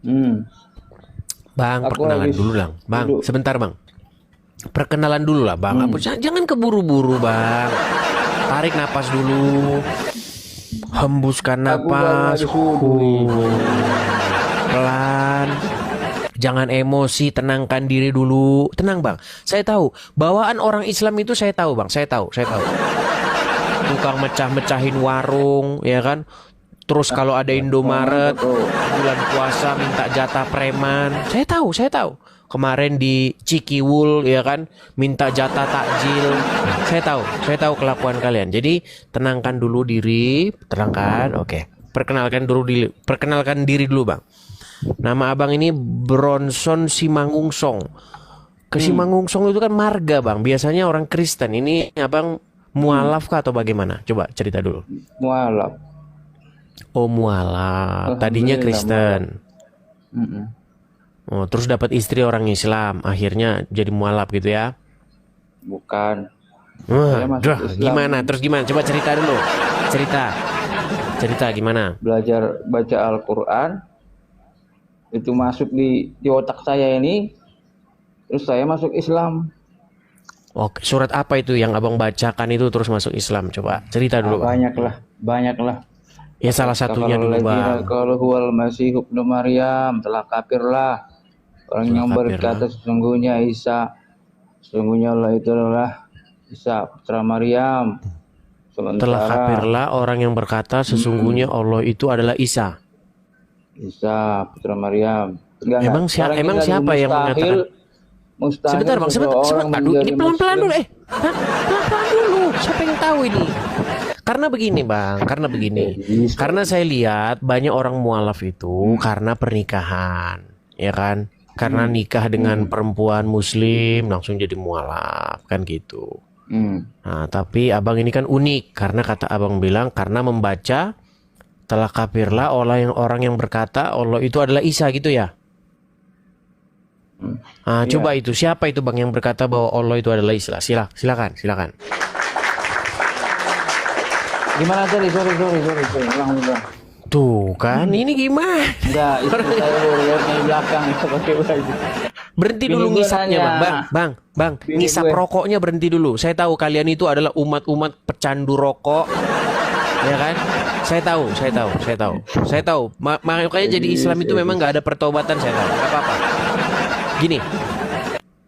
Hmm. Bang, Aku perkenalan habis dulu lang. Bang, duduk. sebentar bang. Perkenalan dulu lah bang. Hmm. Jangan keburu-buru bang. Tarik napas dulu. Hembuskan Aku baru napas. habis wudhu nih. Pelan. Jangan emosi, tenangkan diri dulu. Tenang bang. Saya tahu bawaan orang Islam itu, saya tahu bang. Saya tahu. Tukang mecah-mecahin warung, ya kan? Terus kalau ada Mantap Indomaret bro. bulan puasa minta jatah preman. Saya tahu. Kemarin di Cikiwul ya kan minta jatah takjil. Saya tahu kelakuan kalian. Jadi tenangkan dulu diri, tenangkan. Oke. Perkenalkan diri dulu, Bang. Nama Abang ini Bronson Simangungsong. Kesimangungsong itu kan marga, Bang. Biasanya orang Kristen. Ini Abang mualaf kah atau bagaimana? Coba cerita dulu. Mualaf. Oh, mualaf. Tadinya Alhamdulillah Kristen. mualaf. Mm-mm. Oh, terus dapat istri orang Islam, akhirnya jadi mualaf gitu ya. Bukan. Wah, Saya masuk Islam. gimana? Terus gimana? Coba cerita dulu. Cerita gimana? Belajar baca Al-Quran. Itu masuk di otak saya ini. Terus saya masuk Islam. Oke, surat apa itu yang Abang bacakan itu terus masuk Islam? Coba cerita dulu, Bang. Banyak lah. Ya salah satunya dulu, Bang. Kalau huwal masih ibnu Maryam, telah kafirlah orang Telah yang berkata sesungguhnya Allah itu adalah Isa putra Maryam. Telah kafirlah orang yang berkata sesungguhnya Allah itu adalah Isa. Isa putra Maryam. Emang siapa yang mengatakan? Mustahil. Sebentar, Bang. Sebentar. Aduh, ini pelan-pelan dulu. Pelan-pelan dulu. Siapa yang tahu ini? Karena begini, Bang. Karena saya lihat banyak orang mualaf itu karena pernikahan, ya kan? Karena nikah dengan perempuan Muslim langsung jadi mualaf, kan gitu. Nah, tapi Abang ini kan unik karena kata Abang bilang karena membaca telah kafirlah orang yang berkata Allah itu adalah Isa gitu ya. Nah, coba itu siapa itu Bang yang berkata bahwa Allah itu adalah Isa? Silakan. Gimana tadi? Sorry. Ulang. Tuh kan, ini gimana? Enggak, itu saya lihat di belakang itu pakai baju. Berhenti dulu Bini ngisapnya, gua Bang. Ngisap rokoknya berhenti dulu. Saya tahu kalian itu adalah umat-umat pecandu rokok. Ya kan? Saya tahu. Makanya jadi Islam itu memang nggak ada pertobatan, saya tahu. Nggak apa-apa. Gini,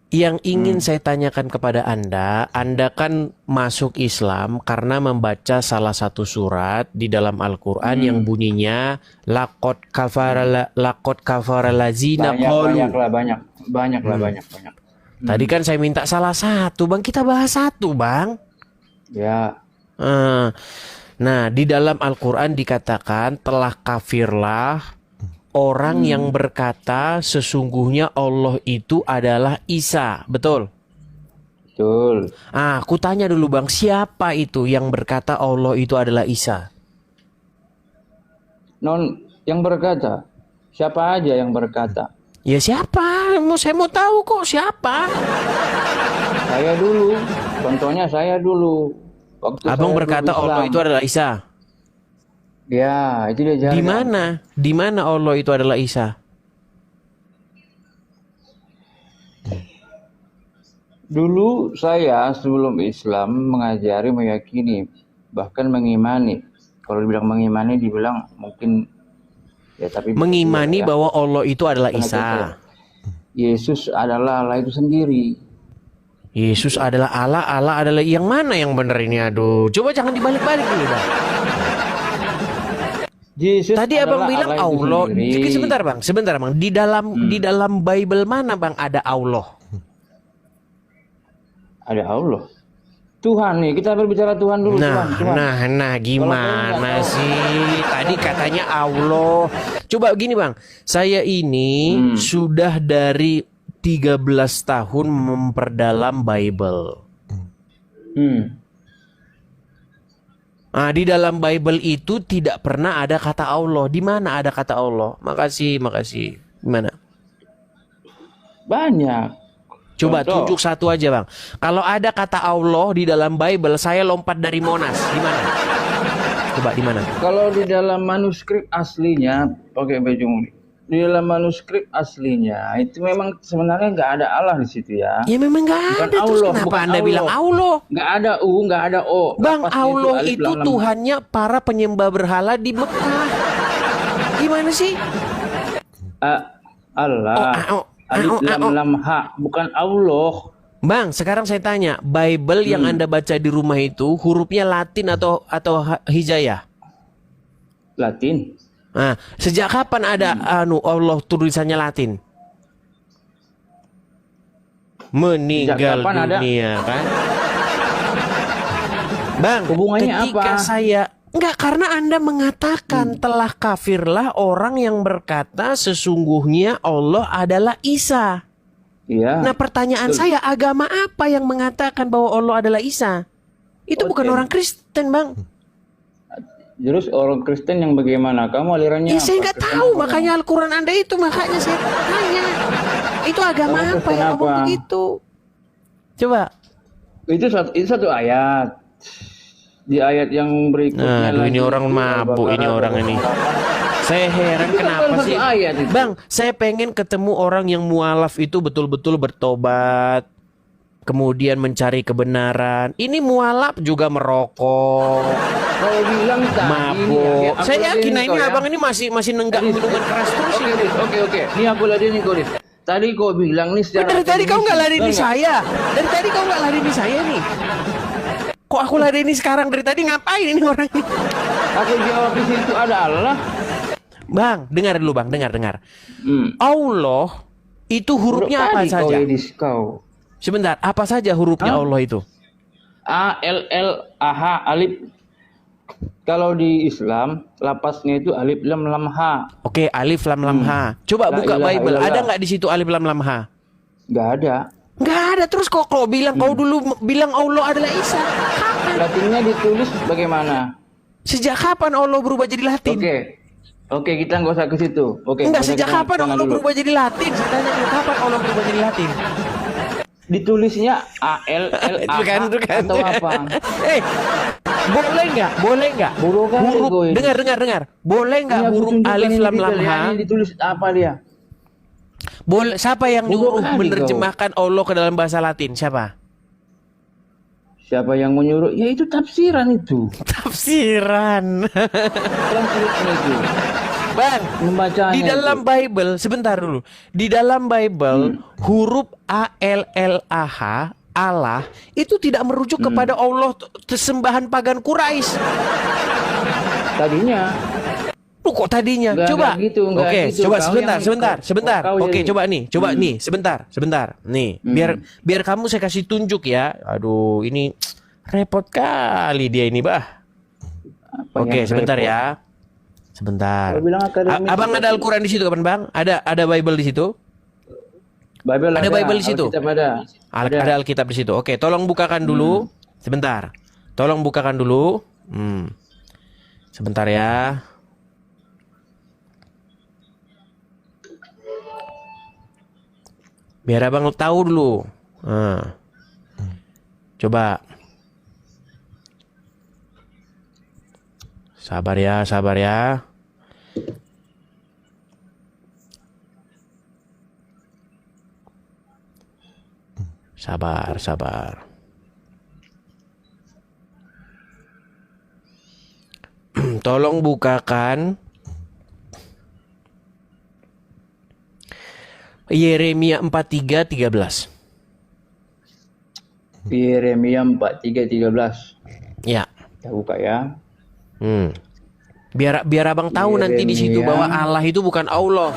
yang ingin saya tanyakan kepada Anda kan masuk Islam karena membaca salah satu surat di dalam Al-Quran yang bunyinya laqad kafara lazina qalu. Banyak. Tadi kan saya minta salah satu, Bang. Kita bahas satu, Bang. Ya. Nah, di dalam Al-Quran dikatakan telah kafirlah orang yang berkata sesungguhnya Allah itu adalah Isa. Betul? Betul. Aku tanya dulu Bang, siapa itu yang berkata Allah itu adalah Isa? Yang berkata. Siapa aja yang berkata? Ya siapa? Saya mau tahu kok siapa. Saya dulu. Contohnya saya dulu. Waktu Abang saya berkata dulu Allah Islam. itu adalah Isa. Ya, itu dia jalan. Di mana Allah itu adalah Isa? Dulu saya sebelum Islam meyakini, bahkan mengimani. Kalau dibilang mengimani, dibilang mungkin ya tapi mengimani ya, bahwa Allah itu adalah Isa. Yesus adalah Allah itu sendiri. Yesus adalah Allah, Allah adalah yang mana yang benar ini? Aduh, coba jangan dibalik-balik dulu, Bang. Yesus tadi Abang bilang Allah. Sebentar, Bang. Di dalam Bible mana, Bang, ada Allah? Ada Allah. Tuhan nih, kita berbicara Tuhan dulu. Tuhan. Nah, gimana sih? Tadi katanya Allah. Coba gini, Bang. Saya ini sudah dari 13 tahun memperdalam Bible. Nah, di dalam Bible itu tidak pernah ada kata Allah. Di mana ada kata Allah? Makasih. Gimana? Banyak. Coba tunjuk satu aja, Bang. Kalau ada kata Allah di dalam Bible, saya lompat dari Monas. Di mana? Coba di mana? Kalau di dalam manuskrip aslinya pakai baju di dalam manuskrip aslinya itu memang sebenarnya nggak ada Allah di situ ya. Ya memang nggak Bukan ada. Terus Allah, kenapa bukan Anda bilang Allah? Nggak ada nggak ada O. Bang, Lapasnya Allah alif, itu lam, lam. Tuhannya para penyembah berhala di Mekah. Gimana sih? Allah. Alif lam lam ha, bukan Allah. Bang, sekarang saya tanya, Bible yang Anda baca di rumah itu hurufnya Latin atau Hijayah? Latin. Nah, sejak kapan ada Allah tulisannya Latin? Meninggal kapan dunia kan? Bang, hubungannya ketika apa? saya enggak, karena Anda mengatakan telah kafirlah orang yang berkata sesungguhnya Allah adalah Isa. Iya. Nah, pertanyaan saya, agama apa yang mengatakan bahwa Allah adalah Isa? Itu bukan orang Kristen, Bang. Terus orang Kristen yang bagaimana? Kamu alirannya Ya apa? saya nggak Kristen tahu, apa? makanya Al-Quran Anda itu, makanya saya tanya. Itu agama Orang apa Kristen yang ngomong apa? begitu? Coba. Itu satu ayat. Di ayat yang berikutnya Aduh, ini lagi, orang di mabuk ini Al-Baqarah orang ini. 28. Saya heran Itu kan kenapa baru sih, satu ayat itu. Bang? Saya pengen ketemu orang yang mualaf itu betul-betul bertobat, kemudian mencari kebenaran. Ini mualaf juga merokok, Kau bilang tadi mabuk. aku Saya yakin, nah ladenin ini kau ya. abang ini masih nenggak minuman keras terus Oke, ini. Dis. Oke. Ini aku ladenin kau, Dis. Tadi kau bilang nih secara Dari tadi kau nggak ladeni akademis, benar nggak? saya. Dari tadi kau nggak ladeni saya nih. Kok aku ladeni sekarang? Dari tadi ngapain ini orang ini? Aku jawab di situ ada Allah. Bang, dengar dulu Bang, dengar. Allah itu hurufnya apa Tadi kau saja? Dis, kau. Sebentar, apa saja hurufnya Allah itu? A L L A H alif. Kalau di Islam lapasnya itu alif lam lam ha. Oke, alif lam lam ha. Coba La buka ilaha Bible, illallah. ada nggak di situ alif lam lam ha? Nggak ada. Nggak ada. Terus kok kau bilang kau dulu bilang Allah adalah Isa? Kapan? Latinnya ditulis bagaimana? Sejak kapan Allah berubah jadi Latin? Oke, kita nggak usah ke situ. Oke. Enggak, nggak usah sejak ke sana kapan Allah dulu. berubah jadi Latin? Saya tanya dulu, kapan Allah berubah jadi Latin? Ditulisnya A L L A H Itu kan. atau apa? Boleh nggak? Bodoh kali Huruf, kau ini. dengar. Boleh nggak Ini aku huruf tunjukkan alif ini lam lam detail, ya. ha? Ini ditulis apa dia? Boleh. Siapa yang Bodoh nyuruh kali menerjemahkan Allah ke dalam bahasa Latin? Siapa? Siapa yang menyuruh? Ya itu tafsiran itu. Tafsiran. Translate itu. Bang, Membacanya di dalam itu. Bible, sebentar dulu. Di dalam Bible, huruf A L L A H, Allah, itu tidak merujuk kepada Allah sembahan pagan Quraisy. Tadinya. Lu kok tadinya? Nggak Coba. gitu, nggak Oke, gitu. coba Kau sebentar. kau Oke, jadi- coba nih, sebentar. Nih, biar kamu saya kasih tunjuk ya. Aduh, ini repot kali dia ini, Bah. Apa Oke, yang sebentar repot? ya. Sebentar. Kau bilang akademis Abang ada Al-Quran di situ kan, Bang? Ada Bible di situ? Bible Ada Bible di situ? Alkitab ada. Ada Alkitab di situ. Oke, tolong bukakan dulu. Sebentar. Tolong bukakan dulu. Sebentar ya. Biar abang tahu dulu. Nah. Coba. Sabar ya. Sabar. Tolong bukakan Yeremia 43:13. Yeremia 43:13. Ya. Kita buka ya. Biar abang tahu nanti di situ Yeremia. bahwa Allah itu bukan Allah.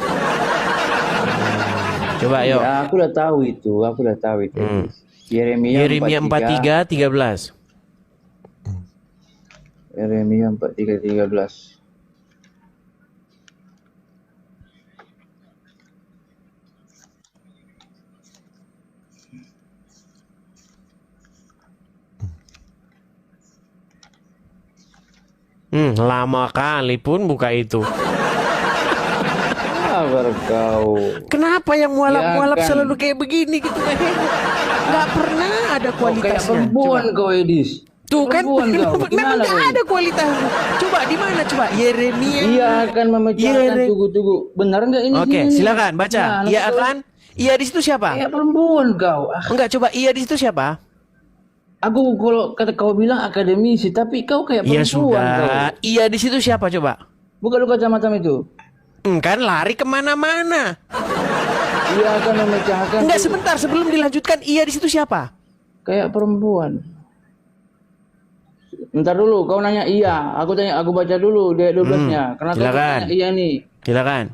Coba yuk. Ya, aku udah tahu itu. Yeremia Yeremia 43:13. Yeremia 43:13. Lama kali pun buka itu. Sabar kau. Kenapa yang mualaf-mualaf Ya kan. selalu kayak begini gitu? Nggak pernah ada Kau kayak kualitasnya. perempuan Coba. kau, Edis. Tuh kan, Perempuan kau. memang Gimana nggak kau? ada kualitas. Coba di mana coba? Yeremia. Ia akan memecahkan Yere- tugu-tugu. Benar nggak ini? Oke, sini nih? silakan baca. Gimana Ia kau? akan. Ia di situ siapa? Kayak perempuan kau. Enggak, coba ia di situ siapa? Aku kalau kata kau bilang akademisi, tapi kau kayak Iya perempuan kau. sudah. Ia di situ siapa coba? Bukan lu kacamata itu. Kan lari kemana-mana. Ia akan memecahkan. Enggak, sebentar sebelum dilanjutkan. Ia di situ siapa? Kayak perempuan. Bentar dulu, kau nanya iya. Aku baca dulu dia 12-nya. Karena kau silakan. nanya iya nih. Silakan.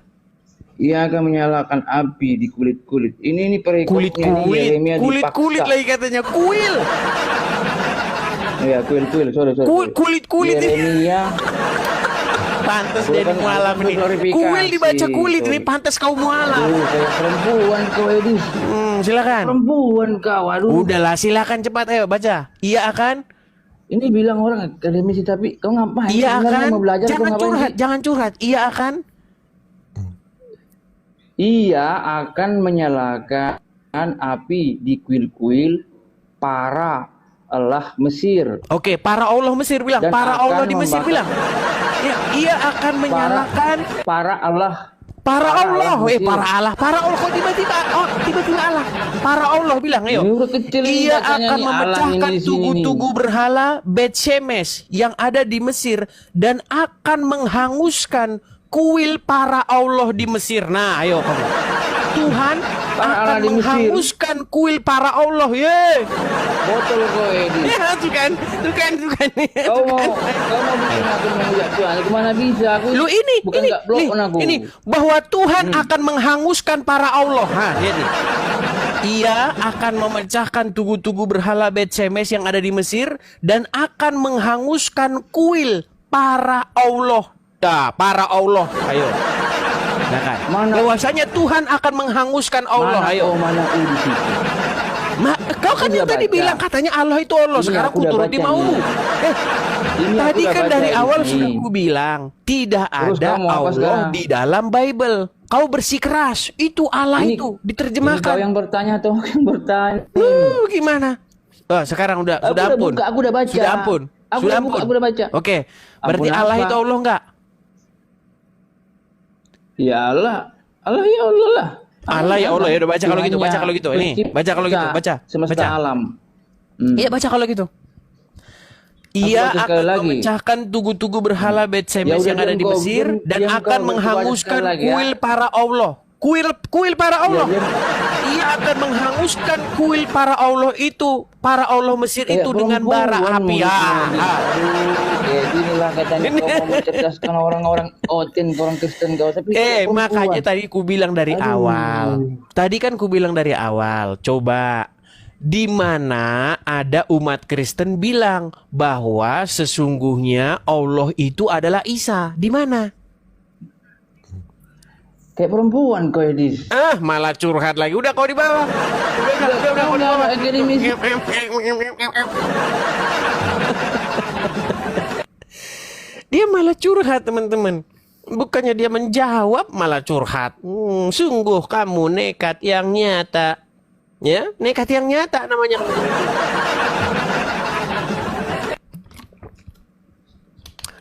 Ia akan menyalakan api di kulit-kulit. Ini perikopnya nih, Yeremia Kulit dipaksa. lagi katanya. Kuil. Iya, kuil. Sorry. Kulit. Yeremia. Pantas Gua jadi kan mualaf aku nih. glorifikasi. Kuil dibaca kulit Sorry. nih, pantas kau mualaf. Kayak perempuan kau Edis. Silakan. Perempuan kau, aduh. Udahlah, silakan cepat ayo baca. Ia akan. Ini bilang orang akademisi tapi kau ngapain? Ia Sebenarnya akan. mau belajar kau Jangan ngapain curhat, sih? jangan curhat. Ia akan. Ia akan menyalakan api di kuil-kuil para Allah Mesir. Oke, para Allah Mesir bilang. Dan Para akan Allah di Mesir membakar- bilang. Ya, ia akan menyalakan Para Allah. para Allah. Mesir. Para Allah. Para Allah kok tiba-tiba Allah. Para Allah bilang, ayo. Ini udah kecil ini Ia bacanya akan nih, Allah memecahkan ini di sini tugu-tugu berhala Bet Shemesh yang ada di Mesir dan akan menghanguskan kuil para Allah di Mesir. Nah, ayo kamu. Tuhan Para akan Allah di Mesir. menghanguskan kuil para Allah. Ye. Botol kau Edis. Ya, tuh kan. Kau mau bikin aku menghujat Tuhan. Kemana bisa aku? Lu ini, bukan ini, nggak blok nih, on aku. ini bahwa Tuhan akan menghanguskan para Allah. Lihat nih. Ia akan memecahkan tugu-tugu berhala Bet Shemesh yang ada di Mesir dan akan menghanguskan kuil para Allah. Para Allah. Ayo. Nah kan. Bahwasanya Tuhan akan menghanguskan Allah. Ayo. Mana aku di situ? Kau kan Aku yang udah tadi baca. bilang katanya Allah itu Allah. Ini Sekarang aku ku udah turuti baca maumu. nih. Ini aku Tadi udah kan baca dari di awal sini. sudah ku bilang tidak Terus ada kamu apa Allah sekarang? di dalam Bible. Kau bersikeras itu Allah Ini- itu Ini diterjemahkan. kau yang bertanya atau aku yang bertanya? Gimana? Sekarang Aku sudah udah ampun. buka, aku udah baca. Sudah ampun. Aku Sudah udah ampun. buka, aku udah baca. Oke. Berarti Ampun Allah apa? itu Allah enggak? Ya Allah. Allah ya Allah lah. Allah ya Allah. Ya udah baca kalau gitu, baca Tuhannya kalau gitu. Ini, pencipta baca kalau gitu, baca. Semesta Baca. alam. Iya, baca kalau gitu. Ia baca sekali akan lagi. memecahkan tugu-tugu berhala Bet Ya Shemesh udah, yang ada diam di kau, Mesir diam, dan diam akan kau, baca menghanguskan sekali lagi ya. kuil para Allah. Kuil para Allah. diam. Ia akan menghanguskan kuil para Allah itu, para Allah Mesir Kayak itu dengan bara perempuan api. mulutnya. Ah. Aduh, kayak ginilah katanya kau mau mencerdaskan orang-orang Oten, orang Kristen kau. Tapi kayak perempuan. Makanya tadi ku bilang dari Aduh. awal. Tadi kan ku bilang dari awal. Coba di mana ada umat Kristen bilang bahwa sesungguhnya Allah itu adalah Isa? Di mana? Kayak perempuan kau Edis. Malah curhat lagi. Udah kau di bawah. Udah kau di bawah. Akademisi. Dia malah curhat, teman-teman. Bukannya dia menjawab, malah curhat. Sungguh kamu nekat yang nyata. Ya, nekat yang nyata namanya.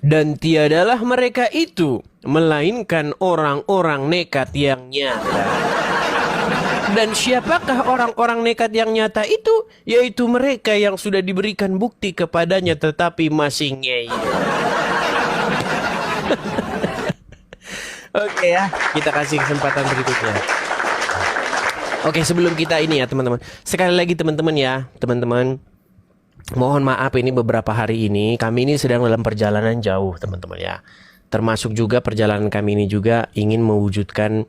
Dan tiadalah mereka itu, melainkan orang-orang nekat yang nyata. Dan siapakah orang-orang nekat yang nyata itu? Yaitu mereka yang sudah diberikan bukti kepadanya tetapi masih ngeyel. Oke ya, kita kasih kesempatan berikutnya. Oke, sebelum kita ini ya teman-teman. Sekali lagi teman-teman ya, teman-teman. Mohon maaf ini beberapa hari ini kami ini sedang dalam perjalanan jauh teman-teman ya. Termasuk juga perjalanan kami ini juga ingin mewujudkan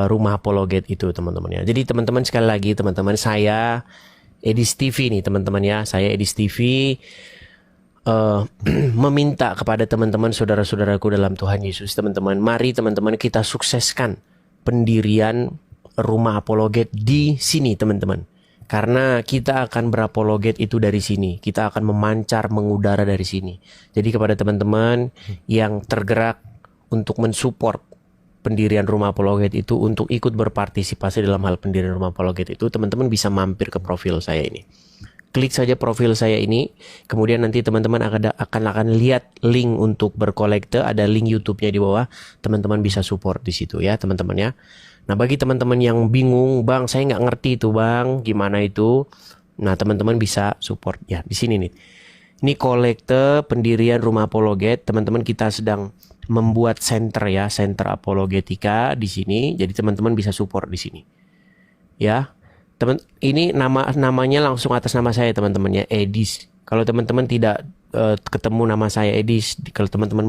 rumah apologet itu teman-teman ya. Jadi teman-teman sekali lagi teman-teman, saya Edis TV nih teman-teman ya. Saya Edis TV meminta kepada teman-teman saudara-saudaraku dalam Tuhan Yesus, teman-teman, mari teman-teman kita sukseskan pendirian rumah apologet di sini teman-teman. Karena kita akan berapologet itu dari sini. Kita akan memancar mengudara dari sini. Jadi kepada teman-teman yang tergerak untuk mensupport pendirian rumah apologet itu, untuk ikut berpartisipasi dalam hal pendirian rumah apologet itu, teman-teman bisa mampir ke profil saya ini. klik saja profil saya ini. Kemudian nanti teman-teman akan lihat link untuk berkolekte. Ada link YouTube-nya di bawah. Teman-teman bisa support di situ ya teman-teman ya. Nah bagi teman-teman yang bingung, Bang saya nggak ngerti itu Bang, gimana itu? Nah teman-teman bisa support ya di sini nih. Ini kolekte pendirian Rumah Apologet. Teman-teman kita sedang membuat center ya, center apologetika di sini. Jadi teman-teman bisa support di sini. Ya. Ini namanya langsung atas nama saya teman-teman ya, Edis. Kalau teman-teman tidak ketemu nama saya Edis, kalau teman-teman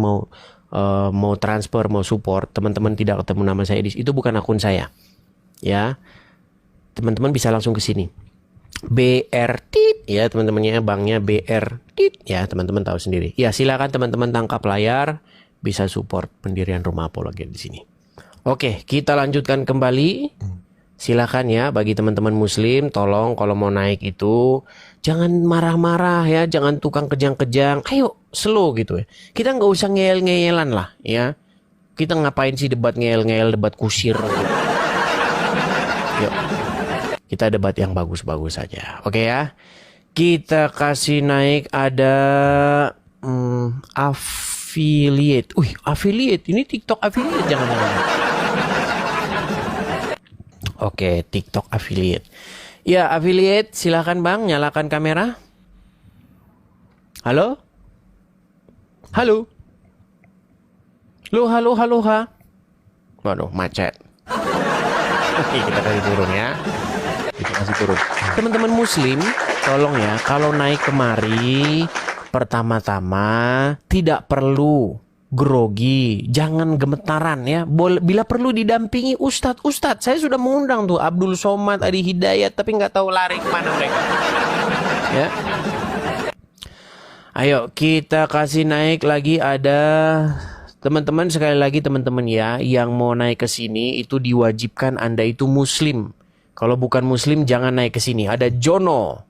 mau transfer, mau support, teman-teman tidak ketemu nama saya Edis, itu bukan akun saya. Ya. Teman-teman bisa langsung ke sini. BR tit ya teman-temannya, banknya BR tit ya, teman-teman tahu sendiri. Ya, silakan teman-teman tangkap layar, bisa support pendirian Rumah Apologet di sini. Oke, kita lanjutkan kembali. Silakan ya bagi teman-teman muslim, tolong kalau mau naik itu jangan marah-marah ya, jangan tukang kejang-kejang. Ayo slow gitu ya. Kita nggak usah ngeyel-ngeyelan lah ya. Kita ngapain sih debat ngeyel-ngeyel, debat kusir gitu. Yuk. Kita debat yang bagus-bagus saja. Oke ya. Kita kasih naik ada affiliate. Affiliate. Ini TikTok affiliate jangan-jangan. Oke, TikTok affiliate. Ya, affiliate, silakan Bang, nyalakan kamera. Halo? Halo? Halo, ha? Waduh, macet. Oke, kita kasih turun ya. Kita kasih turun. Teman-teman muslim, tolong ya, kalau naik kemari, pertama-tama tidak perlu grogi, jangan gemetaran ya. Bila perlu didampingi Ustadz, saya sudah mengundang tuh Abdul Somad, Adi Hidayat, tapi nggak tahu lari kemana mereka. Ya. Ayo kita kasih naik lagi, ada teman-teman, sekali lagi teman-teman ya, yang mau naik ke sini itu diwajibkan Anda itu muslim. Kalau bukan muslim jangan naik ke sini. Ada Jono.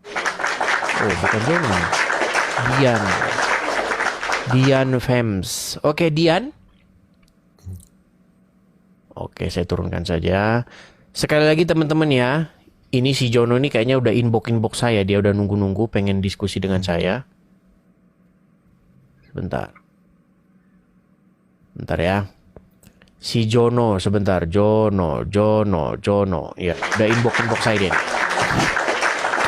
Oh, bukan Jono. Dian Fems. Oke, Dian. Oke, saya turunkan saja. Sekali lagi teman-teman ya. Ini si Jono nih kayaknya udah inbox saya. Dia udah nunggu-nunggu pengen diskusi dengan saya. Bentar ya. Si Jono sebentar. Jono. Ya, udah inbox saya dia.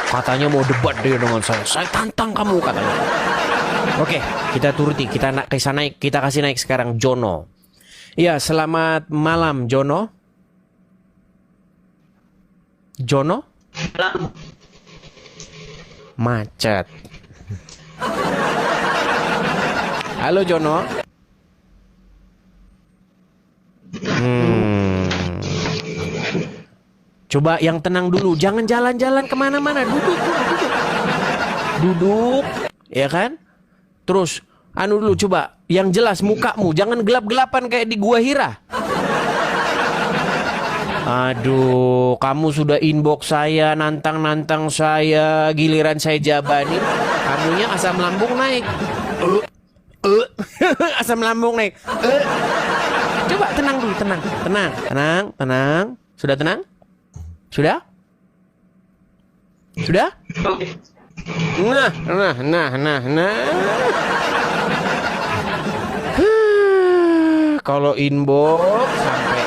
Katanya mau debat dia dengan saya. Saya tantang kamu katanya. Oke, kita turuti, kita kasih naik sekarang Jono. Ya, selamat malam Jono. Jono? Macet. Halo Jono. Coba yang tenang dulu, jangan jalan-jalan kemana-mana, duduk, ya kan? Terus, dulu coba, yang jelas mukamu, jangan gelap-gelapan kayak di Gua Hira. Aduh, kamu sudah inbox saya, nantang saya, giliran saya jabanin, kamunya asam lambung naik. Asam lambung naik. Coba tenang dulu, tenang. Sudah tenang? Sudah? Nah. Kalau inbox sampai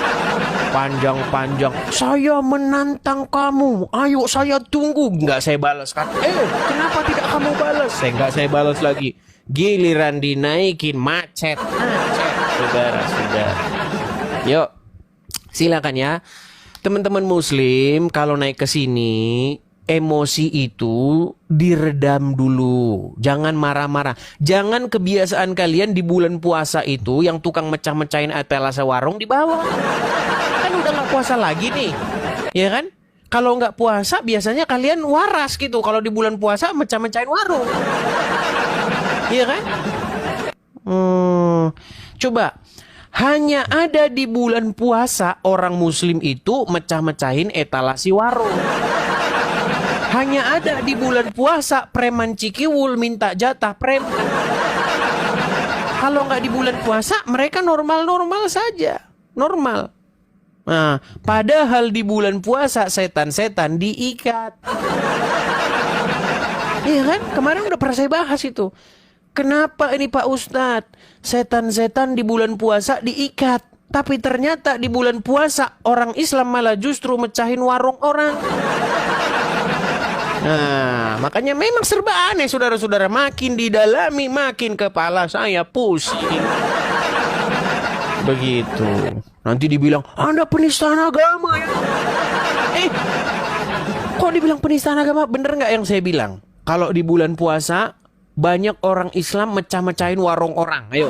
panjang-panjang, saya menantang kamu, ayo saya tunggu. Nggak saya balas kan? Kenapa tidak kamu balas? Nggak saya balas lagi. Giliran dinaikin macet. Saudara. Yuk, silakan ya. Teman-teman muslim, kalau naik ke sini, emosi itu diredam dulu. Jangan marah-marah. Jangan kebiasaan kalian di bulan puasa itu yang tukang mecah-mecahin etalase warung dibawa. Kan udah gak puasa lagi nih. Ya kan? Kalau nggak puasa biasanya kalian waras gitu. Kalau di bulan puasa mecah-mecahin warung. Iya kan? Coba. Hanya ada di bulan puasa orang muslim itu mecah-mecahin etalasi warung. Hanya ada di bulan puasa preman Cikiwul minta jatah preman. Kalau nggak di bulan puasa mereka normal-normal saja. Normal. Nah, padahal di bulan puasa setan-setan diikat. Iya kan? Kemarin udah pernah saya bahas itu. Kenapa ini Pak Ustadz? Setan-setan di bulan puasa diikat. Tapi ternyata di bulan puasa orang Islam malah justru mecahin warung orang. Nah, makanya memang serba aneh saudara-saudara. Makin didalami makin kepala saya pusing. Begitu. Nanti dibilang Anda penistaan agama ya. Kok dibilang penistaan agama? Bener nggak yang saya bilang? Kalau di bulan puasa banyak orang Islam mecah-mecahin warung orang. Ayo.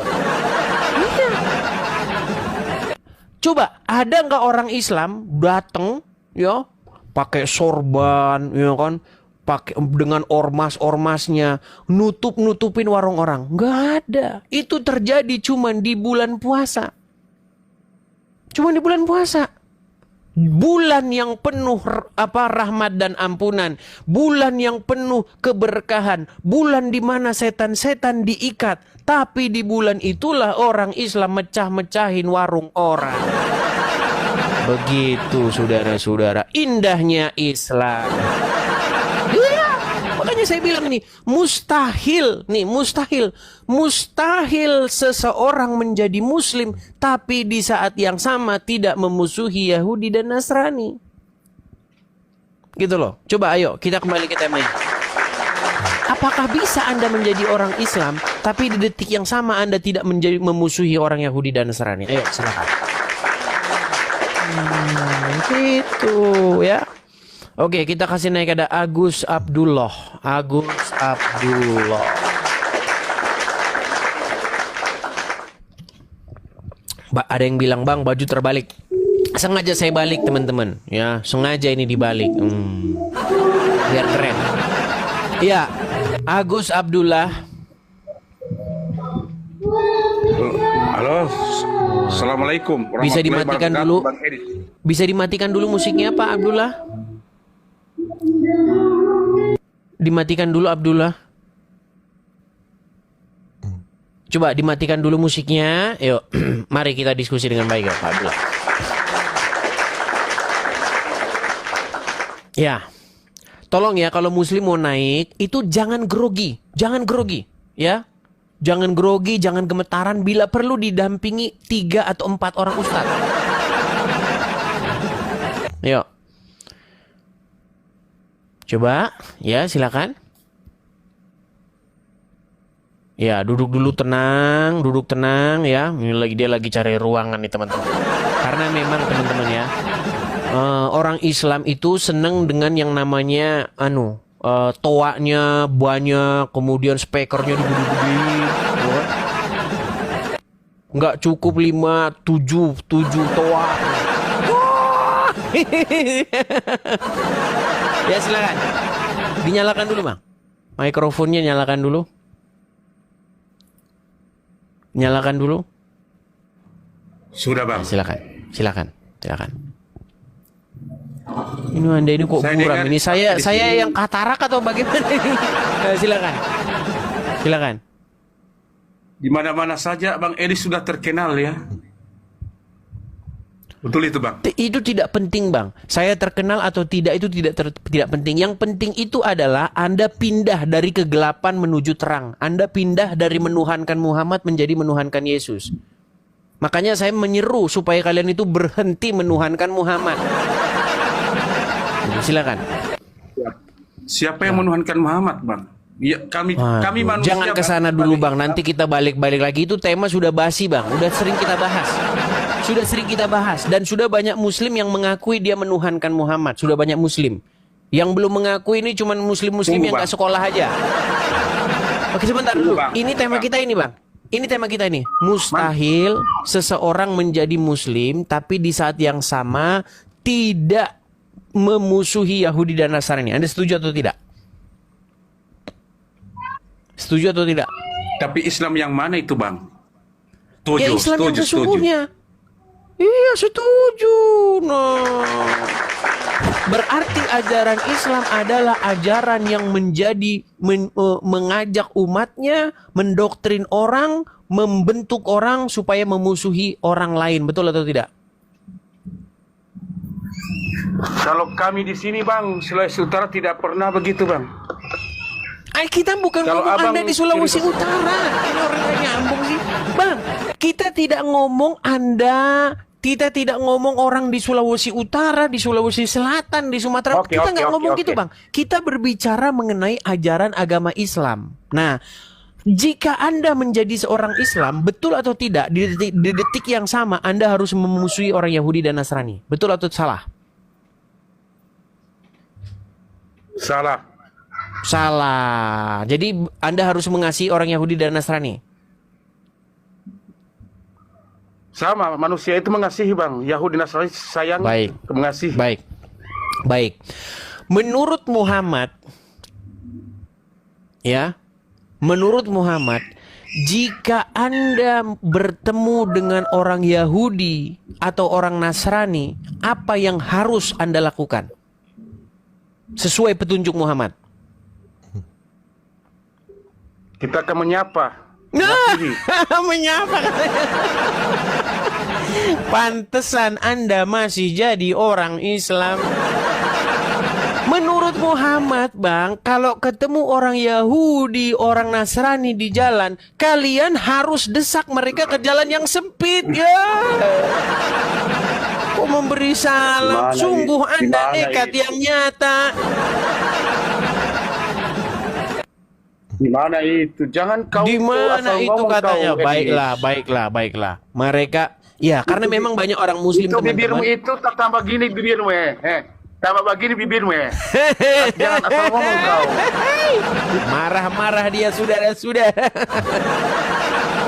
Iya. Coba ada nggak orang Islam datang ya pakai sorban ya kan? Pakai dengan ormas-ormasnya nutupin warung orang. Nggak ada. Itu terjadi cuman di bulan puasa. Cuman di bulan puasa. Bulan yang penuh rahmat dan ampunan, bulan yang penuh keberkahan, bulan di mana setan-setan diikat, tapi di bulan itulah orang Islam mecah-mecahin warung orang. Begitu saudara-saudara, indahnya Islam. Iya, makanya saya bilang nih, mustahil seseorang menjadi muslim tapi di saat yang sama tidak memusuhi Yahudi dan Nasrani. Gitu loh. Coba ayo kita kembali ke temanya. Apakah bisa Anda menjadi orang Islam tapi di detik yang sama Anda tidak memusuhi orang Yahudi dan Nasrani? Ayo silakan. Gitu ya. Oke, kita kasih naik ada Agus Abdullah. Ada yang bilang, Bang, baju terbalik. Sengaja saya balik, teman-teman. Ya, sengaja ini dibalik. Biar keren. Ya, Agus Abdullah. Halo, Assalamualaikum. Bisa dimatikan dulu. Bisa dimatikan dulu musiknya, Pak Abdullah. Dimatikan dulu, Abdullah. Coba dimatikan dulu musiknya. Yuk, mari kita diskusi dengan baik ya, Pak Abdullah. Ya, tolong ya kalau muslim mau naik, itu jangan grogi. Ya. Jangan grogi, jangan gemetaran. Bila perlu didampingi 3 atau 4 orang ustadz. Yuk. Coba, ya silakan. Ya, duduk tenang ya. Ini dia lagi cari ruangan nih teman-teman. Karena memang teman-teman ya, orang Islam itu seneng dengan yang namanya toanya banyak, kemudian speakernya digede-gede. Nggak cukup 5, 7 toa. Ya silakan. Dinyalakan dulu, Bang. Mikrofonnya nyalakan dulu. Nyalakan dulu. Sudah, Bang. Silakan. Ini Anda ini kok buram? Ini saya yang katarak atau bagaimana ini? Silakan. Di mana-mana saja Bang Edi sudah terkenal ya. Betul itu, Bang? Itu tidak penting, Bang. Saya terkenal atau tidak itu tidak penting. Yang penting itu adalah Anda pindah dari kegelapan menuju terang. Anda pindah dari menuhankan Muhammad menjadi menuhankan Yesus. Makanya saya menyeru supaya kalian itu berhenti menuhankan Muhammad. Silakan. Siapa yang menuhankan Muhammad, Bang? Ya, kami manusia. Jangan ke sana dulu, Bang. Nanti kita balik lagi. Itu tema sudah basi, Bang. Sudah sering kita bahas. Dan sudah banyak muslim yang mengakui dia menuhankan Muhammad. Sudah banyak muslim. Yang belum mengakui ini cuma muslim-muslim yang gak sekolah aja. Oke, sebentar dulu. Ini tema kita ini, Bang. Ini tema kita ini. Mustahil seseorang menjadi muslim tapi di saat yang sama tidak memusuhi Yahudi dan Nasrani. Anda setuju atau tidak? Setuju atau tidak? Tapi Islam yang mana itu, Bang? Setuju, ya Islam yang sesungguhnya. Iya, setuju. Berarti ajaran Islam adalah ajaran yang mengajak umatnya, mendoktrin orang, membentuk orang supaya memusuhi orang lain. Betul atau tidak? Kalau kami di sini, Bang, Sulawesi Utara tidak pernah begitu, Bang. Kita bukan Kalau ngomong abang Anda di Sulawesi cerita- Utara. Ini orang yang nyambung sih. Bang, kita tidak ngomong Anda, kita tidak ngomong orang di Sulawesi Utara, di Sulawesi Selatan, di Sumatera. Oke, Kita oke, nggak oke, ngomong oke. gitu, Bang. Kita berbicara mengenai ajaran agama Islam. Nah, jika Anda menjadi seorang Islam, betul atau tidak, di detik yang sama Anda harus memusuhi orang Yahudi dan Nasrani. Betul atau salah? Salah. Salah. Jadi Anda harus mengasihi orang Yahudi dan Nasrani. Sama, manusia itu mengasihi, Bang. Yahudi Nasrani sayang, Baik. mengasihi. Baik. Baik. Menurut Muhammad, ya, menurut Muhammad, jika Anda bertemu dengan orang Yahudi atau orang Nasrani, apa yang harus Anda lakukan? Sesuai petunjuk Muhammad. Kita akan menyapa. Nah, Mengasihi. menyapa katanya. Pantesan Anda masih jadi orang Islam. Menurut Muhammad, Bang, kalau ketemu orang Yahudi, orang Nasrani di jalan, kalian harus desak mereka ke jalan yang sempit, ya. Kok memberi salam? Gimana Sungguh ini? Anda Gimana nekat ini? yang nyata. Di mana itu? Jangan kau Di mana asal itu ngomong katanya? kau, Baiklah, baiklah, baiklah. Mereka, ya, karena memang banyak orang Muslim, itu bibirmu teman-teman. itu tak tambah gini bibirmu tambah begini bibirmu Jangan asal ngomong kau. Marah-marah dia, sudah.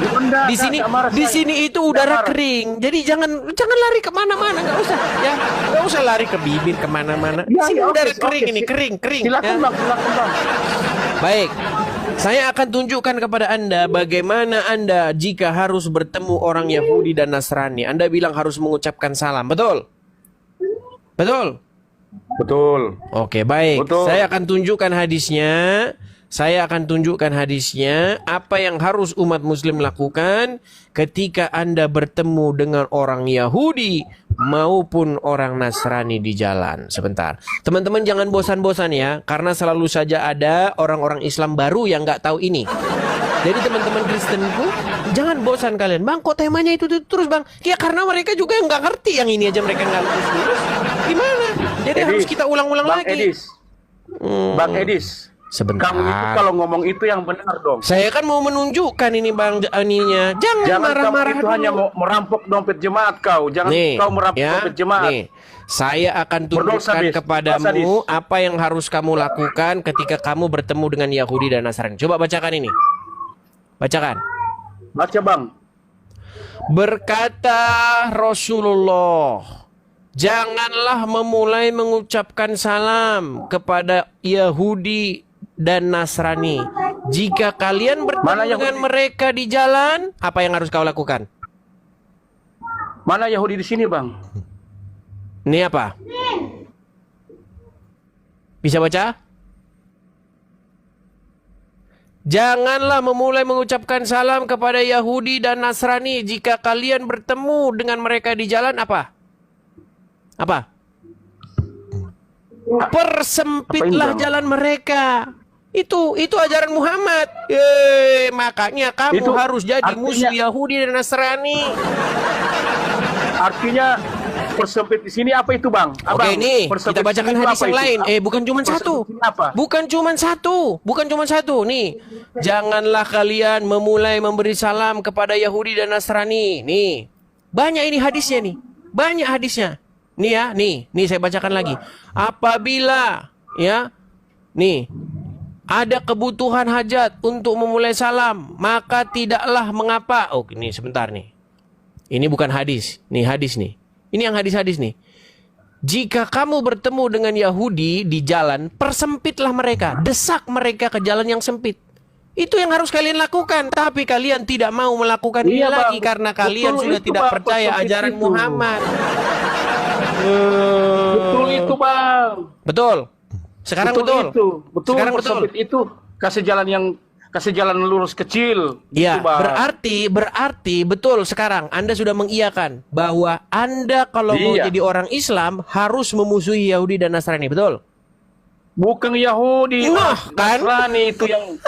Bunda, Di sini itu udara kering. Jadi jangan lari kemana-mana, nggak usah, ya, nggak usah lari ke bibir kemana-mana. Di Ya, sini ya, oke, udara oke, kering ini, kering. Silakan, ya. Bang, silakan, Bang. Baik, saya akan tunjukkan kepada Anda bagaimana Anda jika harus bertemu orang Yahudi dan Nasrani. Anda bilang harus mengucapkan salam, betul? Betul? Betul. Oke, baik. Betul. Saya akan tunjukkan hadisnya. Apa yang harus umat Muslim lakukan ketika Anda bertemu dengan orang Yahudi maupun orang Nasrani di jalan. Sebentar. Teman-teman jangan bosan-bosan ya, karena selalu saja ada orang-orang Islam baru yang nggak tahu ini. Jadi teman-teman Kristenku, jangan bosan kalian. Bang, kok temanya itu terus, Bang? Ya karena mereka juga nggak ngerti yang ini aja, mereka nggak lulus. Gimana? Jadi harus kita ulang-ulang Bang lagi. Edis. Bang Edis. Sebentar. Kamu itu kalau ngomong itu yang benar dong. Saya kan mau menunjukkan ini, Bang, ininya. Jangan Jangan marah-marah kamu itu dulu. hanya mau merampok dompet jemaat kau. Jangan Nih, kau merampok ya, dompet jemaat. nih. Saya akan Berdosa, tunjukkan Dis. kepadamu Berdosa, Dis. apa yang harus kamu lakukan ketika kamu bertemu dengan Yahudi dan Nasrani. Coba bacakan ini. Bacakan. Baca, Bang. Berkata Rasulullah, janganlah memulai mengucapkan salam kepada Yahudi dan Nasrani. Jika kalian bertemu Mana Yahudi? dengan mereka di jalan, apa yang harus kau lakukan? Mana Yahudi di sini, Bang? Ini apa? Bisa baca? Janganlah memulai mengucapkan salam kepada Yahudi dan Nasrani. Jika kalian bertemu dengan mereka di jalan, apa? Apa? Persempitlah Apa ini, Bang? jalan mereka. Itu ajaran Muhammad. Makanya kamu Itu harus jadi artinya- musuh Yahudi dan Nasrani. Artinya persempit di sini apa itu, Bang? Oke, nih persempit kita bacakan di sini hadis apa yang itu? lain. Bukan cuma Persempit satu. di sini apa? Bukan cuma satu. Nih, janganlah kalian memulai memberi salam kepada Yahudi dan Nasrani. Nih, banyak ini hadisnya nih. Banyak hadisnya. Nih ya, nih saya bacakan lagi. Apabila ya, nih ada kebutuhan hajat untuk memulai salam, maka tidaklah mengapa. Oh, ini sebentar nih. Ini bukan hadis. Nih hadis nih. Ini yang hadis-hadis nih. Jika kamu bertemu dengan Yahudi di jalan, persempitlah mereka, desak mereka ke jalan yang sempit. Itu yang harus kalian lakukan. Tapi kalian tidak mau melakukan ini Iya, Bang. lagi karena kalian Betul sudah itu, tidak Bang. percaya Persempit ajaran itu. Muhammad. Betul itu, Bang. Betul. Sekarang betul. Itu. Betul. Sekarang betul. Persempit itu kasih jalan lurus kecil. Ya, Gitu, Bang. berarti betul sekarang Anda sudah mengiyakan bahwa Anda kalau mau Iya. jadi orang Islam harus memusuhi Yahudi dan Nasrani, betul? Bukan Yahudi, Nah, kan? Nasrani itu yang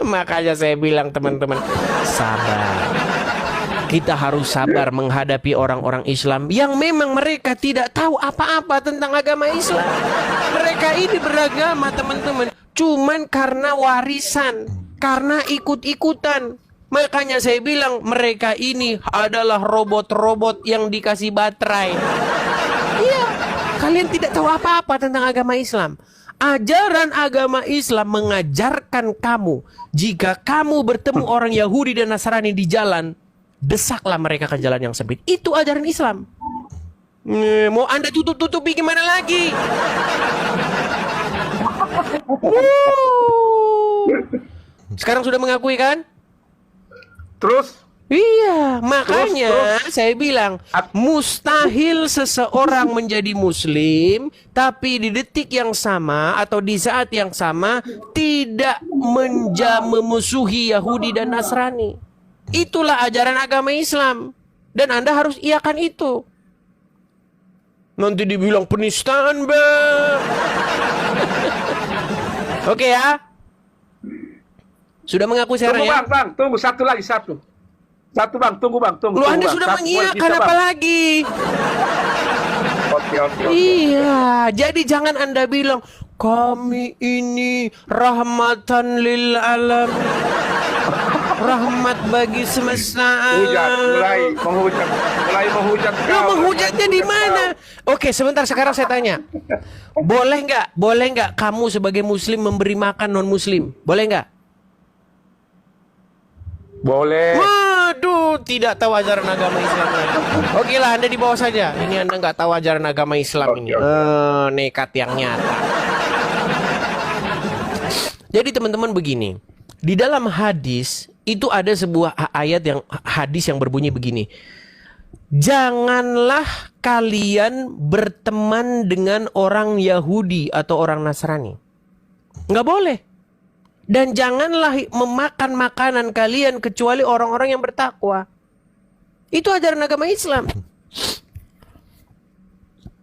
Makanya saya bilang teman-teman, sabar. Kita harus sabar menghadapi orang-orang Islam yang memang mereka tidak tahu apa-apa tentang agama Islam. Mereka ini beragama teman-teman, cuman karena warisan, karena ikut-ikutan. Makanya saya bilang mereka ini adalah robot-robot yang dikasih baterai. Iya, kalian tidak tahu apa-apa tentang agama Islam. Ajaran agama Islam mengajarkan kamu, jika kamu bertemu orang Yahudi dan Nasrani di jalan, desaklah mereka ke jalan yang sempit. Itu ajaran Islam. Mau Anda tutup-tutupi gimana lagi? Sekarang sudah mengakui kan? terus Iya, makanya Terus. saya bilang mustahil seseorang menjadi muslim tapi di detik yang sama atau di saat yang sama tidak memusuhi Yahudi dan Nasrani. Itulah ajaran agama Islam dan Anda harus iakan itu. Nanti dibilang penistaan, Bang. Oke ya. Sudah mengaku sekarang tunggu ya? bang, tunggu satu lagi satu bang, tunggu Lu Anda Bang. sudah Satu, mengiyakan bisa, apa Bang. lagi? Oke. Iya, jadi jangan Anda bilang kami ini rahmatan lil alam, rahmat bagi semesta Hujat, alam. mulai menghujat Lu menghujatnya di mana? Oke, sebentar sekarang saya tanya. Boleh nggak kamu sebagai muslim memberi makan non muslim? Boleh nggak? Boleh. Waduh, tidak tahu ajaran agama Islam lagi. Oke lah, Anda di bawah saja. Ini Anda nggak tahu ajaran agama Islam ini. Nekat yang nyata. Jadi teman-teman begini, di dalam hadis itu ada sebuah hadis yang berbunyi begini. Janganlah kalian berteman dengan orang Yahudi atau orang Nasrani. Nggak boleh. Dan janganlah memakan makanan kalian kecuali orang-orang yang bertakwa. Itu ajaran agama Islam.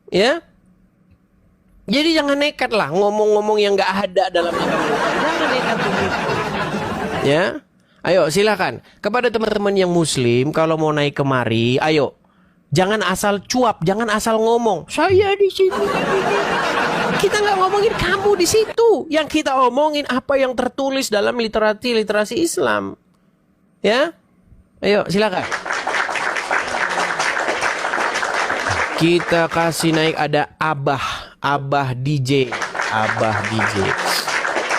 Ya. Jadi jangan nekat lah ngomong-ngomong yang nggak ada dalam agama Islam. Jangan nekat begitu. Ya. Ayo silakan. Kepada teman-teman yang muslim, kalau mau naik kemari, ayo. Jangan asal cuap, jangan asal ngomong. Saya di sini. Kita nggak ngomongin kamu di situ. Yang kita omongin apa yang tertulis dalam literasi Islam. Ya, ayo silakan. Kita kasih naik ada Abah DJ.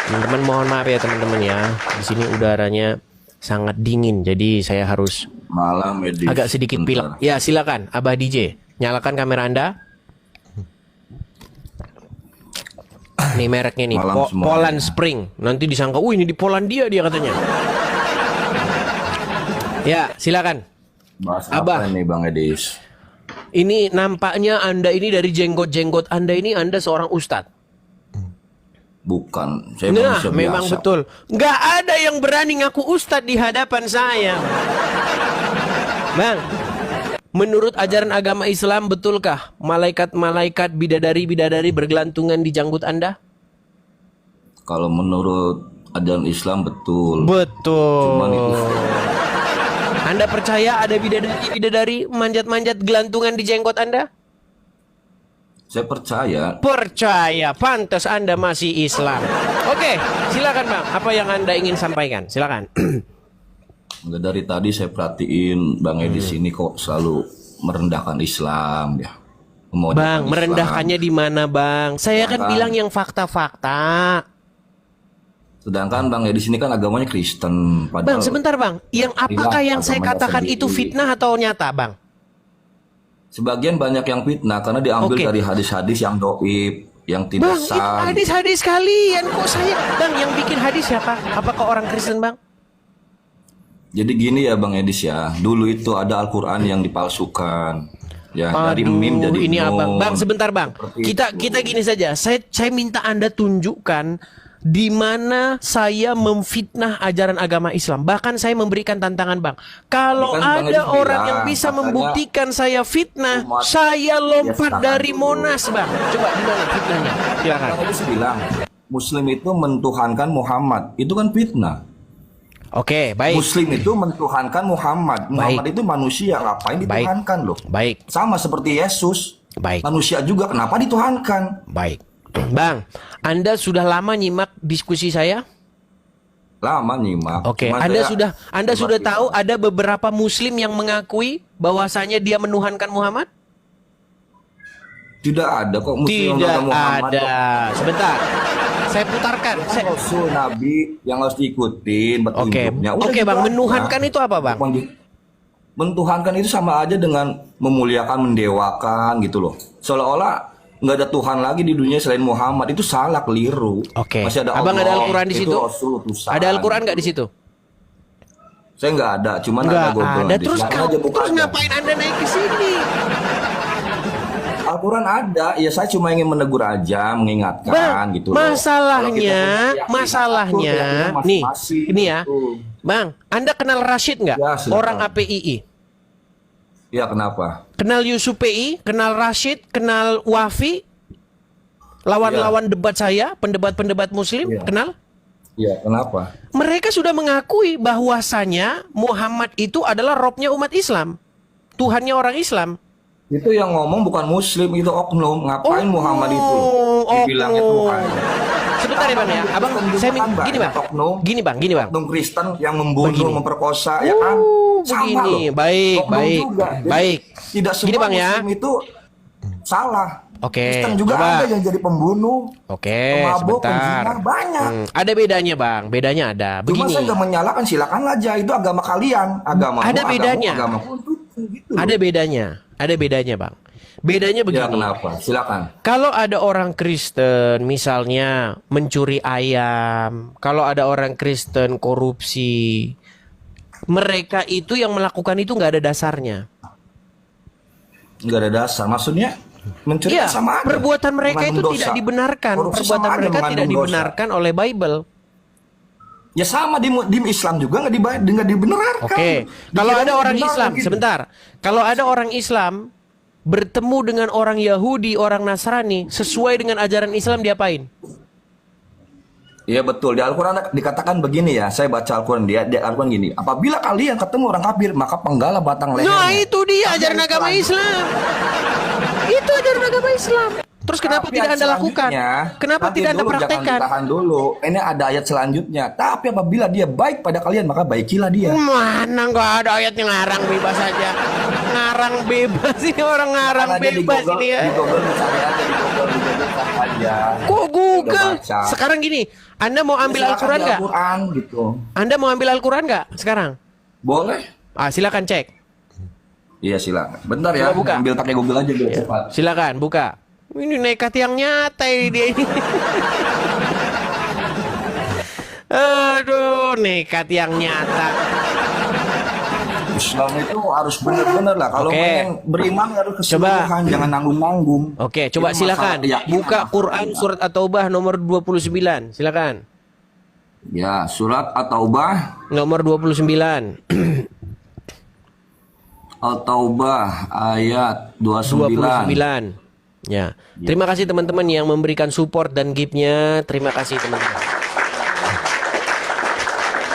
Teman-teman mohon maaf ya teman-teman ya. Di sini udaranya sangat dingin, jadi saya harus Malam edis. agak sedikit pilek. Ya silakan Abah DJ, nyalakan kamera Anda. Nih mereknya nih, Malam semuanya. Poland Spring. Nanti disangka, ini di Polandia dia katanya. Ya silakan. Bahas Abah. apa nih Bang Edis? Ini nampaknya Anda ini dari jenggot-jenggot Anda ini Anda seorang ustadz. Bukan, saya Nah, manusia memang biasa. betul. Nggak ada yang berani ngaku ustadz di hadapan saya. Bang, menurut ajaran agama Islam betulkah malaikat-malaikat bidadari-bidadari bergelantungan di janggut Anda? Kalau menurut ajaran Islam betul. Betul. Cuman itu Anda percaya ada bidadari-bidadari manjat-manjat gelantungan di jenggot Anda? saya percaya. Percaya, pantas Anda masih Islam. Oke, silakan Bang. Apa yang Anda ingin sampaikan? Silakan. Enggak, dari tadi saya perhatiin Bang Edis ini kok selalu merendahkan Islam ya. Memojokkan Bang, Islam. merendahkannya di mana, Bang? Saya kan Sedangkan- bilang yang fakta-fakta. Sedangkan Bang Edis ini kan agamanya Kristen. Bang, sebentar, Bang. Yang apakah yang saya agamanya katakan sendiri. itu fitnah atau nyata, Bang? Sebagian banyak yang fitnah karena diambil Oke. dari hadis-hadis yang doib, yang tidak Bang, itu sah. hadis-hadis kalian kok saya. Bang, yang bikin hadis siapa? Apakah orang Kristen, Bang? Jadi gini ya Bang Edis ya, dulu itu ada Al-Quran yang dipalsukan. Ya, dari mim jadi ini nun. abang. Bang, sebentar bang. Seperti Kita gini saja. Saya minta Anda tunjukkan di mana saya memfitnah ajaran agama Islam. Bahkan saya memberikan tantangan, Bang. Kalau Kan Bang ada Haji orang bilang, yang bisa katanya membuktikan saya fitnah, umat saya lompat tahan dari dulu. Monas, Bang. Coba gimana fitnahnya? Silakan. Bang Haji bilang Muslim itu mentuhankan Muhammad, itu kan fitnah. Oke, baik. Muslim itu mentuhankan Muhammad. Muhammad itu manusia, ngapain Baik. dituhankan loh? Baik. Sama seperti Yesus, Baik. manusia juga, kenapa dituhankan? Baik. Bang, Anda sudah lama nyimak diskusi saya? Lama nyimak. Oke, Cuma Anda saya- sudah tahu ada beberapa muslim yang mengakui bahwasanya dia menuhankan Muhammad? Tidak ada kok Muslim Tidak mentuhankan Muhammad. ada. Sebentar. Saya putarkan. Kan Rasul Nabi yang harus diikutin Oke. petunjuknya. Udah Oke, gitu Bang, aja. menuhankan itu apa, Bang? Mentuhankan itu sama aja dengan memuliakan, mendewakan gitu loh. Seolah-olah nggak ada Tuhan lagi di dunia selain Muhammad. Itu salah, keliru. Oke. Masih ada Abang Allah, ada Al-Quran di itu situ? Rasul, utusan. Ada Al-Quran nggak di situ? Saya nggak ada, cuman Nggak ada Google. ada. Nanti. Terus Silakan aja buka aja. ngapain Anda naik ke sini? Al-Quran ada, ya saya cuma ingin menegur aja, mengingatkan Bang, gitu loh. Kalau kita masalahnya, punya keyakinan, nih, masing-masing ini ya, gitu. Bang, Anda kenal Rashid nggak? Ya, silakan. Orang APII. Ya kenapa? Kenal Yusuf PI, kenal Rashid, kenal Wafi, lawan-lawan debat saya, pendebat-pendebat Muslim, Iya. kenal? Ya kenapa? Mereka sudah mengakui bahwasanya Muhammad itu adalah robnya umat Islam, Tuhannya orang Islam. Itu yang ngomong bukan Muslim, itu oknum. Ngapain Muhammad itu? Dibilangnya oknum. Tuhan. Sebentar ya, Bang ya. Abang, saya Tunjukkan, gini, Bang. oknum. Gini, Bang. Oknum Kristen yang membunuh, Begini. memperkosa, ya kan? Sama begini. loh. Baik, Oknum baik. juga. Jadi, Baik. Tidak semua Gini, Bang, ya. Muslim itu salah. Oke, Kristen juga coba. ada yang jadi pembunuh, Oke, pemabuk, sebentar. penzina, banyak. Ada bedanya, Bang. Bedanya ada. Cuma Begini. saya nggak menyalahkan, silakan aja. Itu agama kalian. Agama Ada bedanya. Agamaku gitu. Ada bedanya. Ada bedanya, Bang. Bedanya Ya begini. kenapa? Silakan. Kalau ada orang Kristen misalnya mencuri ayam, kalau ada orang Kristen korupsi, mereka itu yang melakukan itu nggak ada dasarnya. Nggak ada dasar. Maksudnya mencuri Iya, sama aja. perbuatan mereka itu Mengandung tidak dosa. dibenarkan. Korupsi Perbuatan sama aja mereka tidak mengandung dosa. dibenarkan oleh Bible. Ya sama di Islam juga nggak dibenarkan. Oke, kalau Dikira ada orang benar Islam, gitu. sebentar. Kalau ada orang Islam bertemu dengan orang Yahudi, orang Nasrani, sesuai dengan ajaran Islam diapain? Iya betul, di Al-Quran dikatakan begini ya. Saya baca Al-Quran, di Al-Quran gini. Apabila kalian ketemu orang kafir, maka penggalah batang lehernya. Nah, itu dia ajaran agama Islam. Itu ajaran agama Islam. Terus kenapa Tapi tidak ayat Anda lakukan? selanjutnya, Kenapa nanti tidak Anda dulu, praktekkan? Jangan ditahan dulu. Ini ada ayat selanjutnya. Tapi apabila dia baik pada kalian, maka baikilah dia. Mana nggak ada ayatnya ngarang bebas aja. Ngarang bebas ini orang ngarang Kan aja di bebas Google, ini ya. Di Google misalnya aja di Google cari aja. Kok Google? Udah baca. Sekarang gini, Anda mau ambil Silakan Al-Quran di nggak? Al-Quran gitu. Anda mau ambil Al-Quran nggak sekarang? Boleh? Silakan cek. Iya silakan. Bentar ya, Coba buka. ambil pakai Google aja biar cepat. Silakan buka. Ini nekat yang nyata ini dia ini. Aduh, nekat yang nyata. Islam itu harus benar-benar lah. Kalau Oke. pengen beriman harus keseluruhan, jangan nanggung-nanggung. Oke, coba Itu masalah silakan keyakinan, buka masalah Quran kita. surat At-Taubah nomor 29. Silakan. Ya, surat At-Taubah, Nomor 29. At-Taubah ayat 29. 29. Ya. Terima kasih teman-teman yang memberikan support dan gift-nya. Terima kasih teman-teman.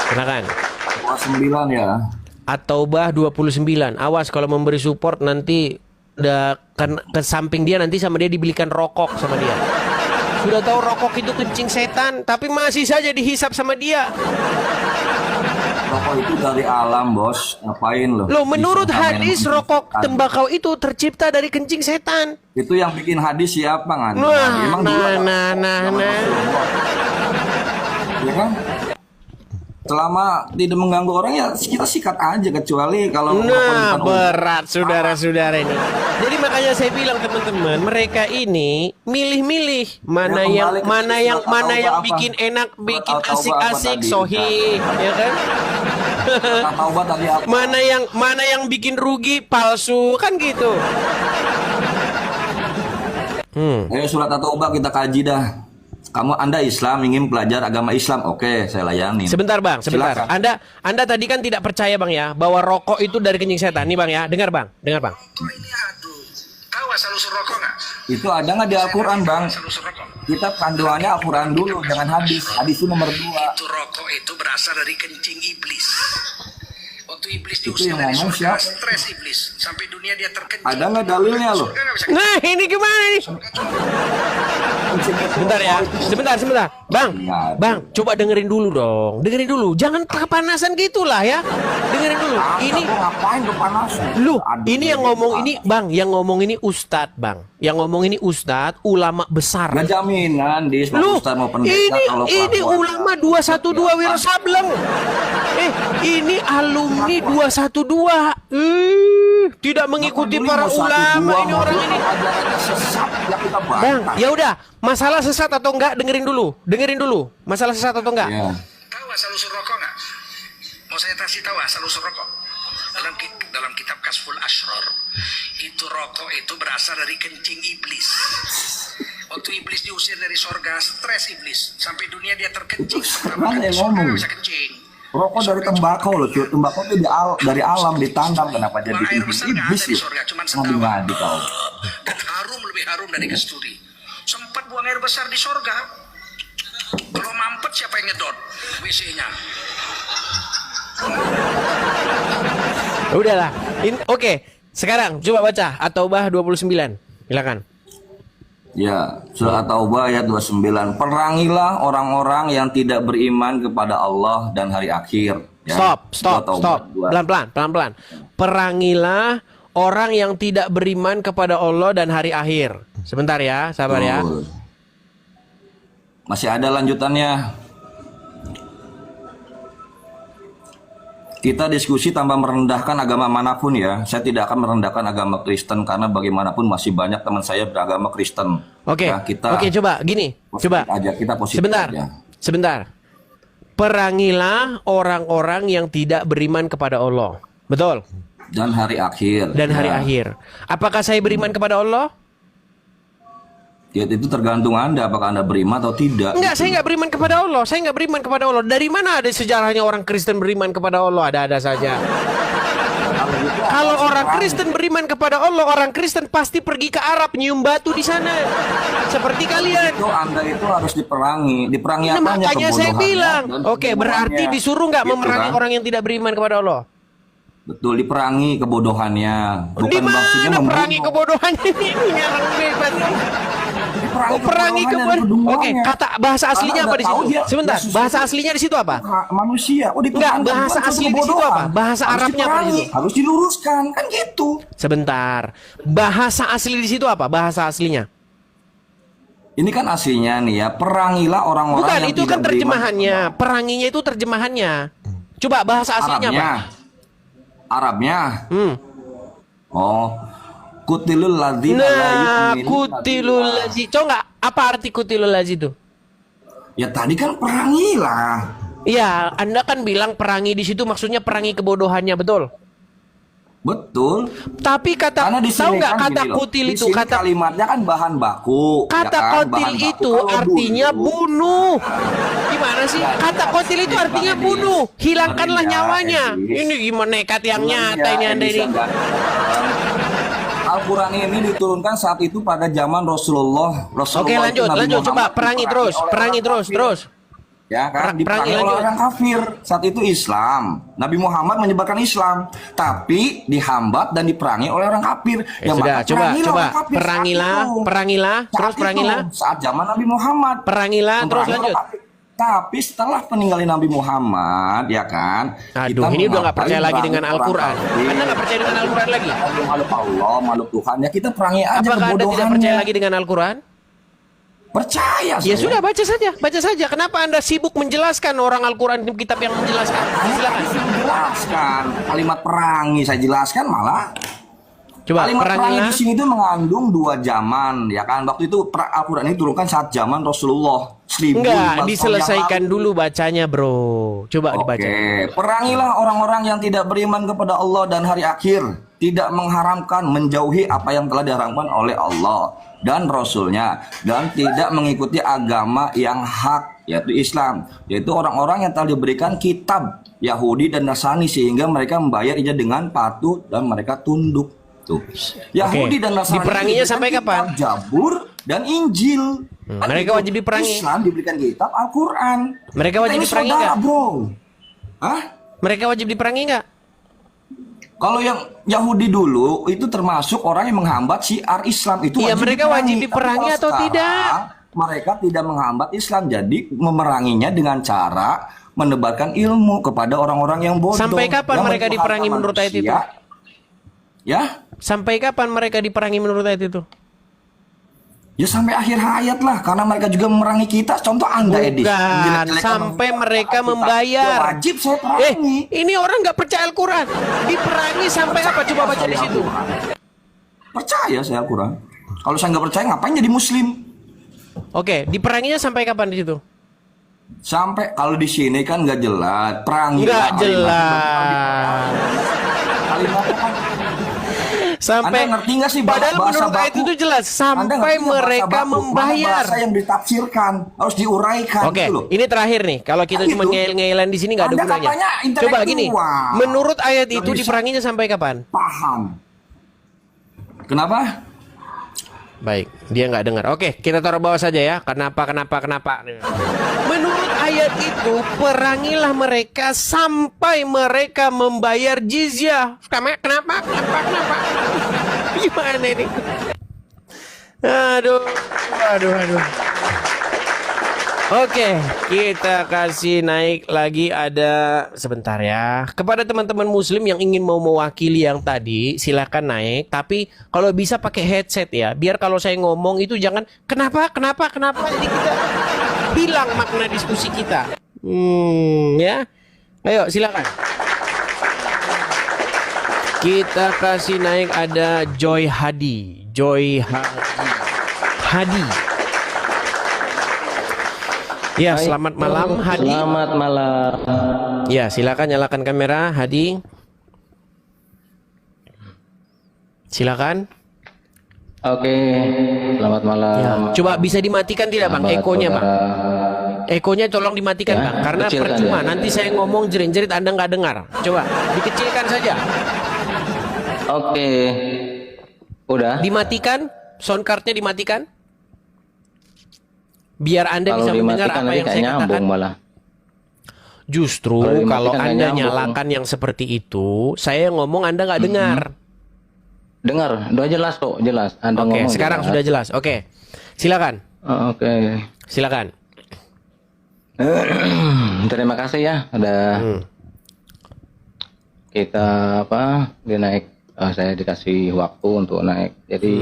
Silakan. 29 ya. At-Taubah 29. Awas kalau memberi support nanti ke samping dia nanti sama dia dibelikan rokok sama dia. Sudah tahu rokok itu kencing setan, tapi masih saja dihisap sama dia. Rokok itu dari alam, Bos. Ngapain lo? Loh, menurut Bisa pamer hadis sama rokok setan. tembakau itu tercipta dari kencing setan. Itu yang bikin hadis siapa kan? Wah, Emang dulu ada nah. zaman Rasulullah. Ya kan? Selama tidak mengganggu orang ya kita sikat aja, kecuali kalau Nah, rokok di depan berat saudara-saudara ini. Jadi makanya saya bilang teman-teman, mereka ini milih-milih mana Ya, yang kembali ke mana surat yang mana At-Taubah yang apa? bikin enak, Surat bikin At-Taubah apa asik-asik, tadi? sohih, ya kan? Surat Taubah tadi apa? Mana yang bikin rugi, palsu, kan gitu. Ayo surat At-Taubah kita kaji dah. Anda Islam ingin belajar agama Islam, oke, saya layani. Sebentar bang, sebentar. Silakan. Anda tadi kan tidak percaya bang ya bahwa rokok itu dari kencing setan. Nih bang ya, dengar bang. Rokok ini aduh. Tahu asal usul rokok nggak? Itu ada nggak di Al-Quran, Bang? Asal usul rokok. Kita panduannya Al-Quran dulu, jangan hadis. Hadis itu nomor 2. Itu rokok itu berasal dari kencing iblis. Waktu iblis Itu diusir yang dari ngomong surga, siapa? stres iblis sampai dunia dia terkencing. Ada nggak dalilnya loh? Surga nggak bisa Nah ini gimana nih? Sebentar ya, sebentar. Bang, coba dengerin dulu dong. Dengerin dulu, jangan kepanasan gitulah ya. Dengerin dulu. Ini ngapain kepanasan? lu, ini yang ngomong ini bang, yang ngomong ini ustadz bang. Yang ngomong ini ustadz, ulama besar. Nggak jaminan di Lu, Ustaz mau pendeta kalau ini kelakuan. ulama 212 Wiro Sableng. Ini alumni 212. Tidak mengikuti para ulama ini orang ini. Ajarannya sesat ya kita bahas. Bang, ya udah, masalah sesat atau enggak dengerin dulu. Masalah sesat atau enggak? Ya. tahu asal usul rokok nggak? Mau saya kasih tahu asal usul rokok? Dalam kitab Kasful Ashror, itu rokok itu berasal dari kencing iblis. Waktu iblis diusir dari sorga, stres iblis sampai dunia dia terkencing. Pertama Mana kali yang surga ngomong? nggak bisa kencing. Rokok dari tembakau loh, cuy. Tembakau itu dari alam ditanam, kenapa jadi Buang air besar nggak iblis ada di ya? sorga, cuma Ngadi-ngadi kau. dan harum lebih harum dari kasturi. Sempat buang air besar di sorga. Kalau mampet siapa yang ngedot WC-nya? Udahlah. Oke, sekarang coba baca At-Taubah 29. Silakan. Ya, surah At-Taubah ayat 29. Perangilah orang-orang yang tidak beriman kepada Allah dan hari akhir. Ya. Stop. Pelan-pelan. Perangilah orang yang tidak beriman kepada Allah dan hari akhir. Sebentar ya, sabar ya. Betul. Masih ada lanjutannya. Kita diskusi tanpa merendahkan agama manapun ya. Saya tidak akan merendahkan agama Kristen karena bagaimanapun masih banyak teman saya beragama Kristen. Oke. Ya, Oke, coba gini. Coba. Aja kita positif Sebentar. aja. Sebentar. Perangilah orang-orang yang tidak beriman kepada Allah. Betul. Dan hari akhir. Dan hari Ya. akhir. Apakah saya beriman kepada Allah? Ya, itu tergantung Anda apakah Anda beriman atau tidak. Enggak, saya enggak beriman kepada Allah. Saya enggak beriman kepada Allah. Dari mana ada sejarahnya orang Kristen beriman kepada Allah? Ada-ada saja. Kalau orang Kristen beriman kepada Allah, orang Kristen pasti pergi ke Arab nyium batu di sana. Seperti kalian. Itu Anda itu harus diperangi. Diperangi Nah, apanya? makanya saya Kebodohannya bilang, dan oke, berarti kebodohannya. disuruh nggak Gitu memerangi kan? orang yang tidak beriman kepada Allah? Betul, diperangi kebodohannya. Di Bukan maksudnya mana membunuh. perangi kebodohan ini? Ini orang bebas. Oh, perangi kebodohan. Oke, kata bahasa aslinya Karena apa di udah situ? tahu dia- Sebentar, dia bahasa aslinya di situ apa? Manusia. Oh, Enggak, bahasa asli di situ apa? Bahasa Arabnya apa di situ? Harus diluruskan, kan gitu. Sebentar. Bahasa asli di situ apa? Bahasa aslinya. Ini kan aslinya nih ya, perangilah orang-orang Bukan, yang itu tidak kan beriman terjemahannya. kepada Peranginya itu terjemahannya. Coba bahasa aslinya apa? Arabnya. Hmm. Oh. Kutilul ladzina la Nah, yu'minuna kutilul billah. lazi. Coba nggak? Apa arti kutilul lazi itu? Ya tadi kan perangilah. Iya, Anda kan bilang perangi di situ maksudnya perangi kebodohannya, betul? Betul. Tapi kata Karena di tahu sini nggak kan kata gini loh, kutil di itu sini kata kalimatnya kan bahan baku. kata ya kan? kotil Bahan baku. itu Kalau artinya bunuh. Gimana sih? Kata kotil itu artinya bunuh. Hilangkanlah Bang Edis. nyawanya. Ini gimana nekat yang nyata ini Anda ini. Al-Quran ini diturunkan saat itu pada zaman Rasulullah. Oke, itu lanjut, Nabi lanjut. Coba Muhammad perangi diperangi terus, oleh perangi orang terus, kafir. terus. Ya kan, Perangi diperangi oleh lanjut. orang kafir. Saat itu Islam. Nabi Muhammad menyebarkan Islam, tapi dihambat dan diperangi oleh orang kafir. Ya sudah, maka coba, perangilah coba. orang kafir saat Perangilah, itu. perangilah, Saat terus itu, perangilah. Saat zaman Nabi Muhammad. Perangilah, terus Memerangi orang lanjut. kafir. Tapi setelah peninggalan Nabi Muhammad, ya kan? Aduh, kita ini udah nggak mengapain percaya lagi perangi dengan orang Al-Quran. kafir? Anda nggak percaya dengan Al-Quran lagi? Makhluk Allah, makhluk Tuhan. Ya kita perangi aja Apakah Anda tidak kebodohannya. percaya lagi dengan Al-Quran? Percaya Ya saya. sudah, baca saja, baca saja. Kenapa Anda sibuk menjelaskan orang Al-Quran kitab yang menjelaskan? Silakan. Saya jelaskan kalimat perangi, saya jelaskan malah Coba Kalimat perangi perangilah. di sini itu mengandung 2 zaman, ya kan? Waktu itu Al-Quran ini turunkan saat zaman Rasulullah 1500 Enggak, tahun diselesaikan yang lalu. dulu bacanya, Bro. Coba dibaca. Oke, perangilah orang-orang yang tidak beriman kepada Allah dan hari akhir, tidak mengharamkan, menjauhi apa yang telah diharamkan oleh Allah dan Rasulnya, dan tidak mengikuti agama yang hak, yaitu Islam, yaitu orang-orang yang telah diberikan kitab Yahudi dan Nasrani, sehingga mereka membayar ijazah dengan patuh dan mereka tunduk. Tuh. Yahudi dan Nasrani Diperanginya diberikan sampai kitab kapan? Jabur dan Injil. Kan mereka gitu. wajib diperangi. Islam diberikan kitab Al-Quran. Mereka wajib Kita ini diperangi saudara, nggak? bro. Hah? Mereka wajib diperangi nggak? Kalau yang Yahudi dulu itu termasuk orang yang menghambat syiar Islam, itu Iya, wajib mereka diperangi. wajib Tapi diperangi kalau atau sekarang, tidak? Mereka tidak menghambat Islam, jadi memeranginya dengan cara menebarkan ilmu kepada orang-orang yang bodoh. Sampai kapan yang mereka menduhakkan diperangi menurut ayat itu? manusia. Ya, Sampai kapan mereka diperangi menurut ayat itu? ya sampai akhir hayat lah, karena mereka juga memerangi kita. Contoh Anda, Edis, Bukan, menjelek-jelekan sampai orang mereka kita. membayar. Ya, wajib saya perangi. Ini orang nggak percaya Al-Quran. Diperangi sampai apa? Coba baca di situ. Percaya saya Al-Quran. Kalau saya nggak percaya, ngapain jadi Muslim? Oke, diperanginya sampai kapan di situ? Sampai kalau di sini kan nggak jelas, perangi. Nggak jelas. Kalimatnya kan. Sampai Anda ngerti nggak sih padahal bahasa menurut ayat baku? itu jelas Anda sampai ngerti nggak bahasa mereka baku? Mana membayar. bahasa yang ditafsirkan harus diuraikan. Oke, gitu loh. ini terakhir nih. Kalau kita Kan cuma gitu. ngeyel-ngeyelan di sini nggak ada Anda gunanya. katanya Coba gini, intelektual. menurut ayat Nggak itu bisa. diperanginya sampai kapan? Paham. Kenapa? Baik, dia nggak dengar. Oke, kita taruh bawah saja ya. Kenapa? Menurut ayat itu, perangilah mereka sampai mereka membayar jizyah. Kenapa? Gimana ini? Aduh. Oke, kita kasih naik lagi ada sebentar ya. Kepada teman-teman muslim yang ingin mau mewakili yang tadi, silakan naik. Tapi kalau bisa pakai headset ya, biar kalau saya ngomong itu jangan kenapa. Jadi kita bilang makna diskusi kita. Ya. Ayo, silakan. Kita kasih naik ada Joy Hadi. Ya, selamat malam Hadi. Selamat malam. Ya, silakan nyalakan kamera Hadi. Silakan. Oke, selamat malam. Ya, coba bisa dimatikan tidak Bang Sahabat ekonya Bang? saudara. Ekonya tolong dimatikan Ya, Bang, karena kecilkan percuma ya. nanti saya ngomong jerit-jerit Anda nggak dengar. Coba dikecilkan saja. Oke, udah. Dimatikan, sound cardnya dimatikan. Biar Anda Kalau bisa mendengar dimatikan apa nanti yang kayak saya nyambung katakan. malah. Justru Kalau dimatikan kalau nggak Anda nyambung. nyalakan yang seperti itu, saya ngomong Anda nggak dengar. Dengar, udah jelas kok, jelas. Anda Oke, ngomong sekarang jelas. sudah jelas. Oke, silakan, Oke. silakan. Terima kasih ya, udah kita dinaik. Saya dikasih waktu untuk naik. Jadi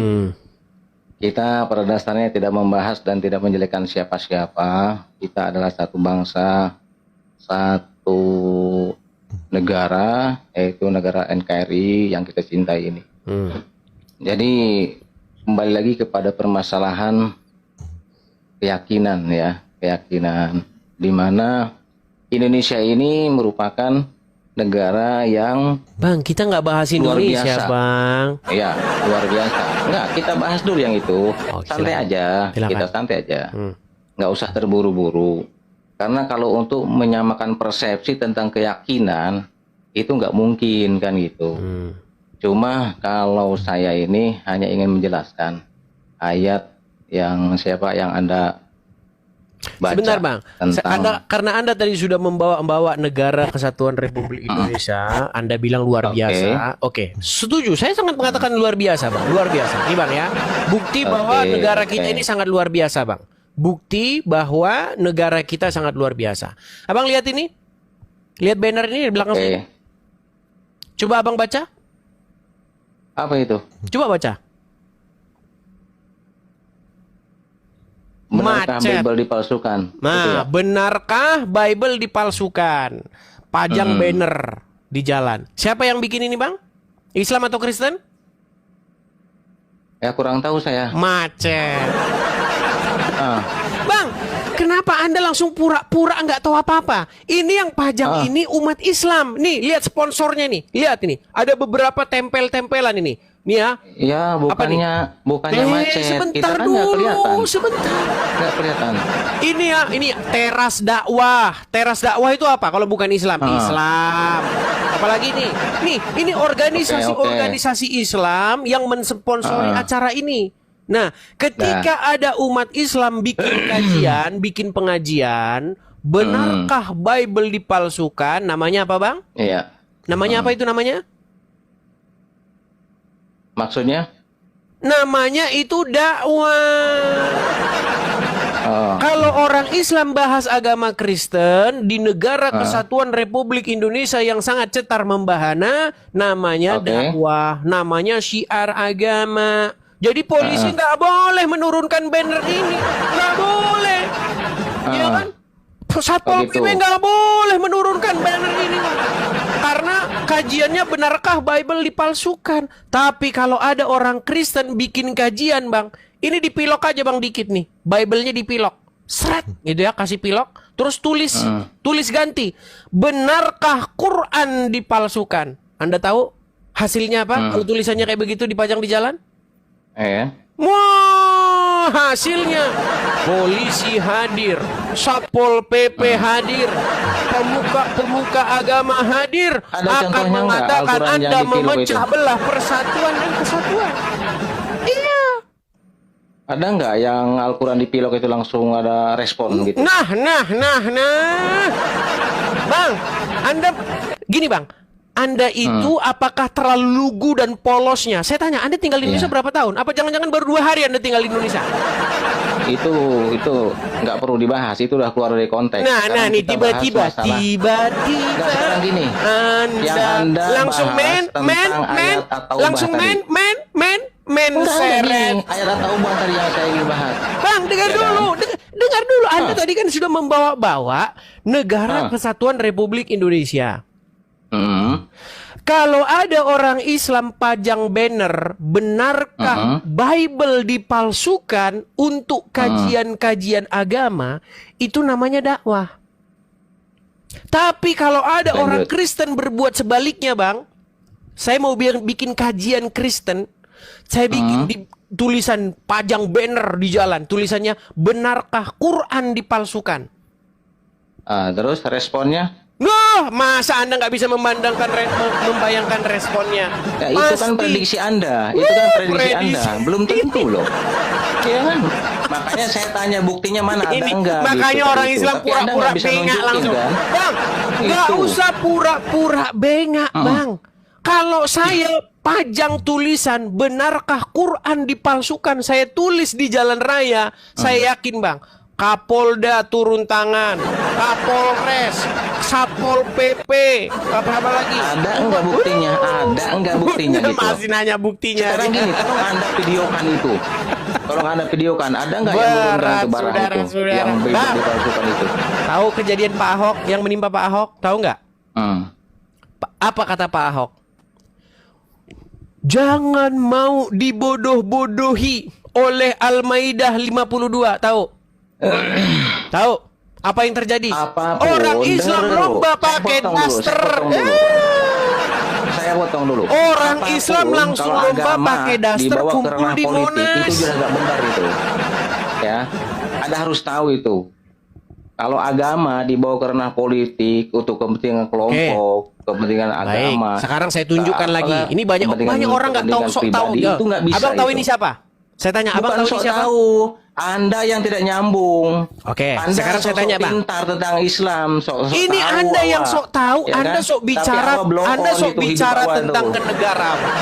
kita pada dasarnya tidak membahas dan tidak menjelekkan siapa-siapa. Kita adalah satu bangsa, satu negara, yaitu negara NKRI yang kita cintai ini. Jadi kembali lagi kepada permasalahan keyakinan ya, keyakinan di mana Indonesia ini merupakan negara yang Bang, kita nggak bahas Luar Indonesia, biasa. Bang. ya luar biasa. Enggak, kita bahas dulu yang itu. Santai silakan. aja, Silakan. kita santai aja. Nggak usah terburu-buru. Karena kalau untuk menyamakan persepsi tentang keyakinan itu nggak mungkin kan gitu. Cuma kalau saya ini hanya ingin menjelaskan ayat yang Anda baca Sebentar Bang, tentang karena Anda tadi sudah membawa negara kesatuan Republik Indonesia, Anda bilang luar Oke. biasa. Oke, setuju. Saya sangat mengatakan luar biasa Bang, luar biasa. Ini Bang ya, bukti bahwa Oke, negara kita oke. ini sangat luar biasa Bang. Bukti bahwa negara kita sangat luar biasa. Abang lihat ini, lihat banner ini di belakang Oke. sini. Coba Abang baca, Apa itu? coba baca. Benarkah Macet. Bible dipalsukan? Gitu Nah, ya? benarkah Bible dipalsukan? Pajang banner di jalan. Siapa yang bikin ini, Bang? Islam atau Kristen? Ya kurang tahu saya. Macet. Ah, Bang, kenapa Anda langsung pura-pura nggak tahu apa-apa? Ini yang pajang ini umat Islam. Nih, lihat sponsornya nih. Lihat ini. Ada beberapa tempel-tempelan ini. Nih ya. ya bukannya macet. Sebentar Kita kan nggak kelihatan. dulu, sebentar. Nggak kelihatan. Ini ya, ini teras dakwah. Teras dakwah itu apa kalau bukan Islam? Islam. Apalagi nih. Nih, ini organisasi Islam yang mensponsori acara ini. Nah, ketika ada umat Islam bikin kajian, bikin pengajian, benarkah Bible dipalsukan? Namanya apa, Bang? Iya. Namanya apa itu namanya? Maksudnya? Namanya itu dakwah. Kalau orang Islam bahas agama Kristen di negara Kesatuan Republik Indonesia yang sangat cetar membahana, namanya dakwah, namanya syiar agama. Jadi polisi nggak boleh menurunkan banner ini, nggak boleh, ya kan? Satpol PP nggak boleh menurunkan banner ini, karena kajiannya benarkah Bible dipalsukan. Tapi kalau ada orang Kristen bikin kajian, Bang, ini dipilok aja Bang dikit nih, Bible-nya dipilok, seret, gitu ya, kasih pilok, terus tulis ganti, benarkah Quran dipalsukan? Anda tahu hasilnya apa? Kalau tulisannya kayak begitu dipajang di jalan? Wah, hasilnya polisi hadir, Satpol PP hadir, pemuka agama hadir, akan mengatakan Anda memecah belah persatuan dan kesatuan. Iya. Ada nggak yang Al-Quran dipilok itu langsung ada respon gitu? Nah. Bang, Anda gini Bang. Anda itu apakah terlalu lugu dan polosnya? Saya tanya, Anda tinggal di Indonesia berapa tahun? Apa jangan-jangan baru 2 hari Anda tinggal di Indonesia? Itu nggak perlu dibahas, itu udah keluar dari konteks. Nah, nih tiba-tiba sekarang gini, Anda langsung seret ayat atau ubah tadi yang saya ingin bahas. Bang, dengar dulu. Anda tadi kan sudah membawa-bawa negara Kesatuan Republik Indonesia. Kalau ada orang Islam pajang banner, benarkah Bible dipalsukan untuk kajian-kajian agama? Itu namanya dakwah. Tapi kalau ada orang Kristen berbuat sebaliknya, Bang, saya mau bikin kajian Kristen, saya bikin di tulisan pajang banner di jalan, tulisannya benarkah Quran dipalsukan? Terus responnya? Nah, masa Anda nggak bisa membayangkan responnya? Ya, itu kan prediksi Anda. Belum tentu loh. Ya kan? Makanya saya tanya buktinya mana, ada enggak? Makanya gitu, orang Islam pura-pura bengak langsung. Kan? Bang, nggak usah pura-pura bengak, Bang. Kalau saya pajang tulisan benarkah Quran dipalsukan, saya tulis di jalan raya, saya yakin Bang, Kapolda turun tangan, Kapolres, Satpol PP, apa lagi? Ada enggak buktinya? Gitu. Masih nanya buktinya. Sekarang gini, tolong Anda videokan itu. Ada enggak yang mengunggah ke barang itu? Yang dipalsukan itu. Tahu kejadian Pak Ahok yang menimpa Pak Ahok? Tahu nggak? Apa kata Pak Ahok? Jangan mau dibodoh-bodohi oleh Al-Maidah 52. Tahu apa yang terjadi? Orang Islam lomba pakai daster. Saya potong dulu. Orang Islam langsung lomba pakai daster kumpul di Monas. Itu juga nggak benar itu. Ya, Anda harus tahu itu. Kalau agama dibawa ke ranah politik untuk kepentingan kelompok, kepentingan agama. Sekarang saya tunjukkan lagi. Ini banyak orang nggak tahu, sok tahu. Itu nggak bisa. Abang tahu ini siapa? Saya tanya, Abang tahu ini siapa? Anda yang tidak nyambung. Oke, sekarang saya tanya, Bang. Pintar tentang Islam, sok ini tahu, Anda yang sok tahu, ya Anda kan? sok bicara, tentang kenegarawan.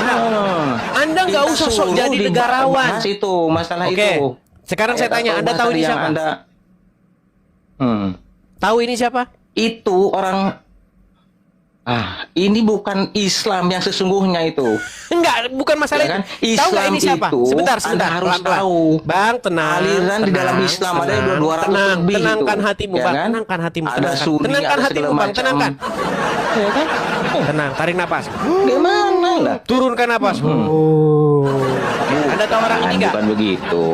Anda nggak usah sok jadi negarawan. Itu masalah itu. Oke, sekarang saya tanya, Anda tahu ini siapa? Tahu ini siapa? Itu orang. Ini bukan Islam yang sesungguhnya itu. Enggak, bukan masalah ya kan? Itu. Tahu nggak ini siapa? Sebentar. Anda harus tahu. Bang, tenang. Aliran di dalam Islam ada 200 lebih. Tenangkan hatimu, ya Bang. Kan? Tenangkan hatimu. Ada Sunni, tenangkan ada hatimu, Bang. Tenangkan. Ya kan? Tenang, tarik napas. Gimana lah? Turunkan napas. Anda tahu orang ini nggak? Bukan begitu.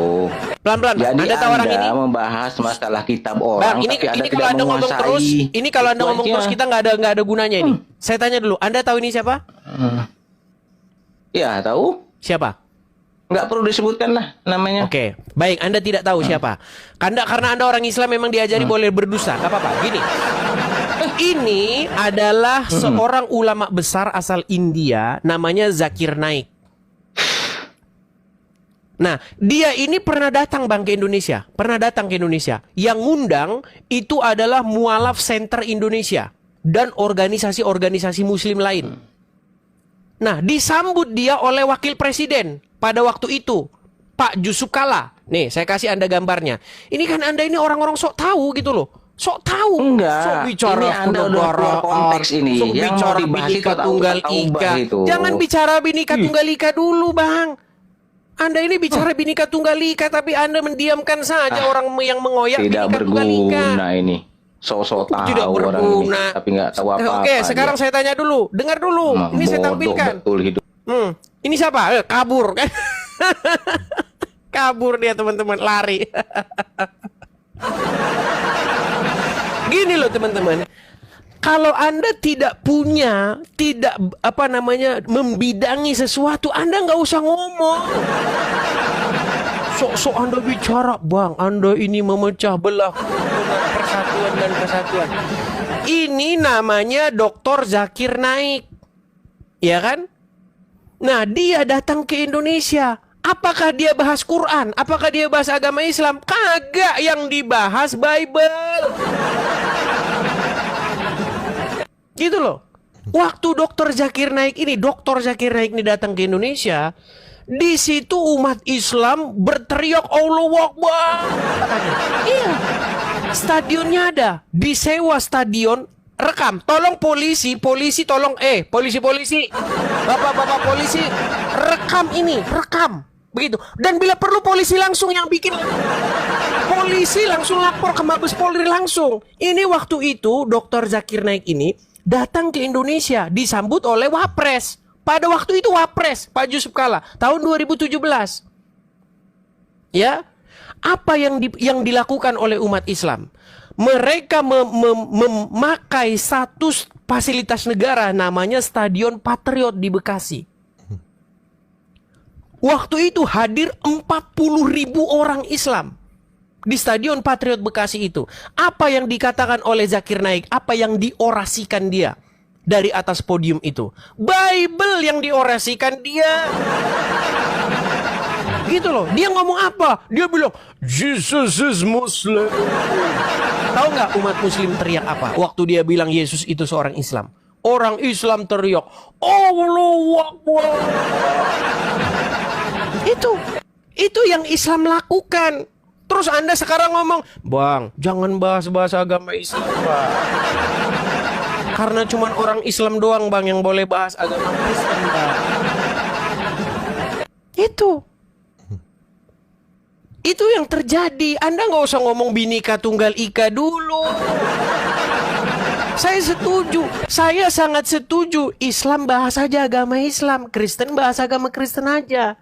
Pelan-pelan. Jadi Anda tahu orang ini? membahas masalah kitab Bang, orang, ini tapi Anda kalau tidak Anda ngomong menguasai. terus, ini kalau Anda Itu ngomong aja. terus kita nggak ada gunanya ini. Saya tanya dulu, Anda tahu ini siapa? Ya, tahu. Siapa? Nggak perlu disebutkan lah namanya. Oke, baik. Anda tidak tahu siapa. Karena Anda orang Islam memang diajari boleh berdusta. Gak apa-apa. Gini, ini adalah seorang ulama besar asal India, namanya Zakir Naik. Nah, dia ini pernah datang Bang ke Indonesia. Pernah datang ke Indonesia. Yang ngundang itu adalah Mualaf Center Indonesia dan organisasi-organisasi Muslim lain. Nah, disambut dia oleh wakil presiden pada waktu itu, Pak Yusuf Kalla. Nih, saya kasih Anda gambarnya. Ini kan Anda ini orang-orang sok tahu gitu loh. Sok tahu. Enggak. Sok bicara Ini Anda udah keluar konteks ini. Sok Yang mau bicara dibahas Bhinneka itu Tunggal Taubah Ika. itu. Jangan bicara Bhinneka Tunggal Ika dulu, Bang. Anda ini bicara Bhinneka Tunggal Ika, tapi Anda mendiamkan saja orang yang mengoyak Tidak Bhinneka Tunggal Ika. berguna ini. Sok-sok tahu Tidak orang ini, berguna. tapi nggak tahu apa-apa. Oke, sekarang saya tanya dulu. Dengar dulu. Ini saya Bodoh tampilkan. betul hidup. Ini siapa? Kabur kan? Kabur dia teman-teman, lari. Gini loh teman-teman. Kalau Anda tidak membidangi sesuatu, Anda nggak usah ngomong. Sok-sok Anda bicara, Bang, Anda ini memecah belah persatuan dan kesatuan. Ini namanya Dr. Zakir Naik. Ya kan? Nah, dia datang ke Indonesia. Apakah dia bahas Quran? Apakah dia bahas agama Islam? Kagak, yang dibahas Bible. Gitu loh. Waktu Dr. Zakir Naik ini datang ke Indonesia, di situ umat Islam berteriak Allahu Akbar. Iya. Stadionnya ada, disewa stadion. Rekam, tolong polisi tolong polisi. Bapak-bapak polisi, rekam ini, rekam. Begitu. Dan bila perlu polisi langsung yang bikin. Polisi langsung lapor ke Mabes Polri langsung. Ini waktu itu Dr. Zakir Naik ini datang ke Indonesia, disambut oleh Wapres. Pada waktu itu Wapres, Pak Yusuf Kalla, tahun 2017. Ya. Apa yang dilakukan oleh umat Islam? Mereka memakai satu fasilitas negara namanya Stadion Patriot di Bekasi. Waktu itu hadir 40.000 orang Islam di Stadion Patriot Bekasi itu. Apa yang dikatakan oleh Zakir Naik? Apa yang diorasikan dia dari atas podium itu? Bible yang diorasikan dia. Gitu loh. Dia ngomong apa? Dia bilang, Jesus is Muslim. Tahu nggak umat Muslim teriak apa? Waktu dia bilang Yesus itu seorang Islam. Orang Islam teriak, Allahu Akbar. Itu yang Islam lakukan. Terus Anda sekarang ngomong, Bang, jangan bahas-bahas agama Islam, Bang. Karena cuma orang Islam doang, Bang, yang boleh bahas agama Islam, Bang. Itu yang terjadi. Anda nggak usah ngomong Bhinneka Tunggal Ika dulu. Saya setuju. Saya sangat setuju. Islam bahas aja agama Islam. Kristen bahas agama Kristen aja.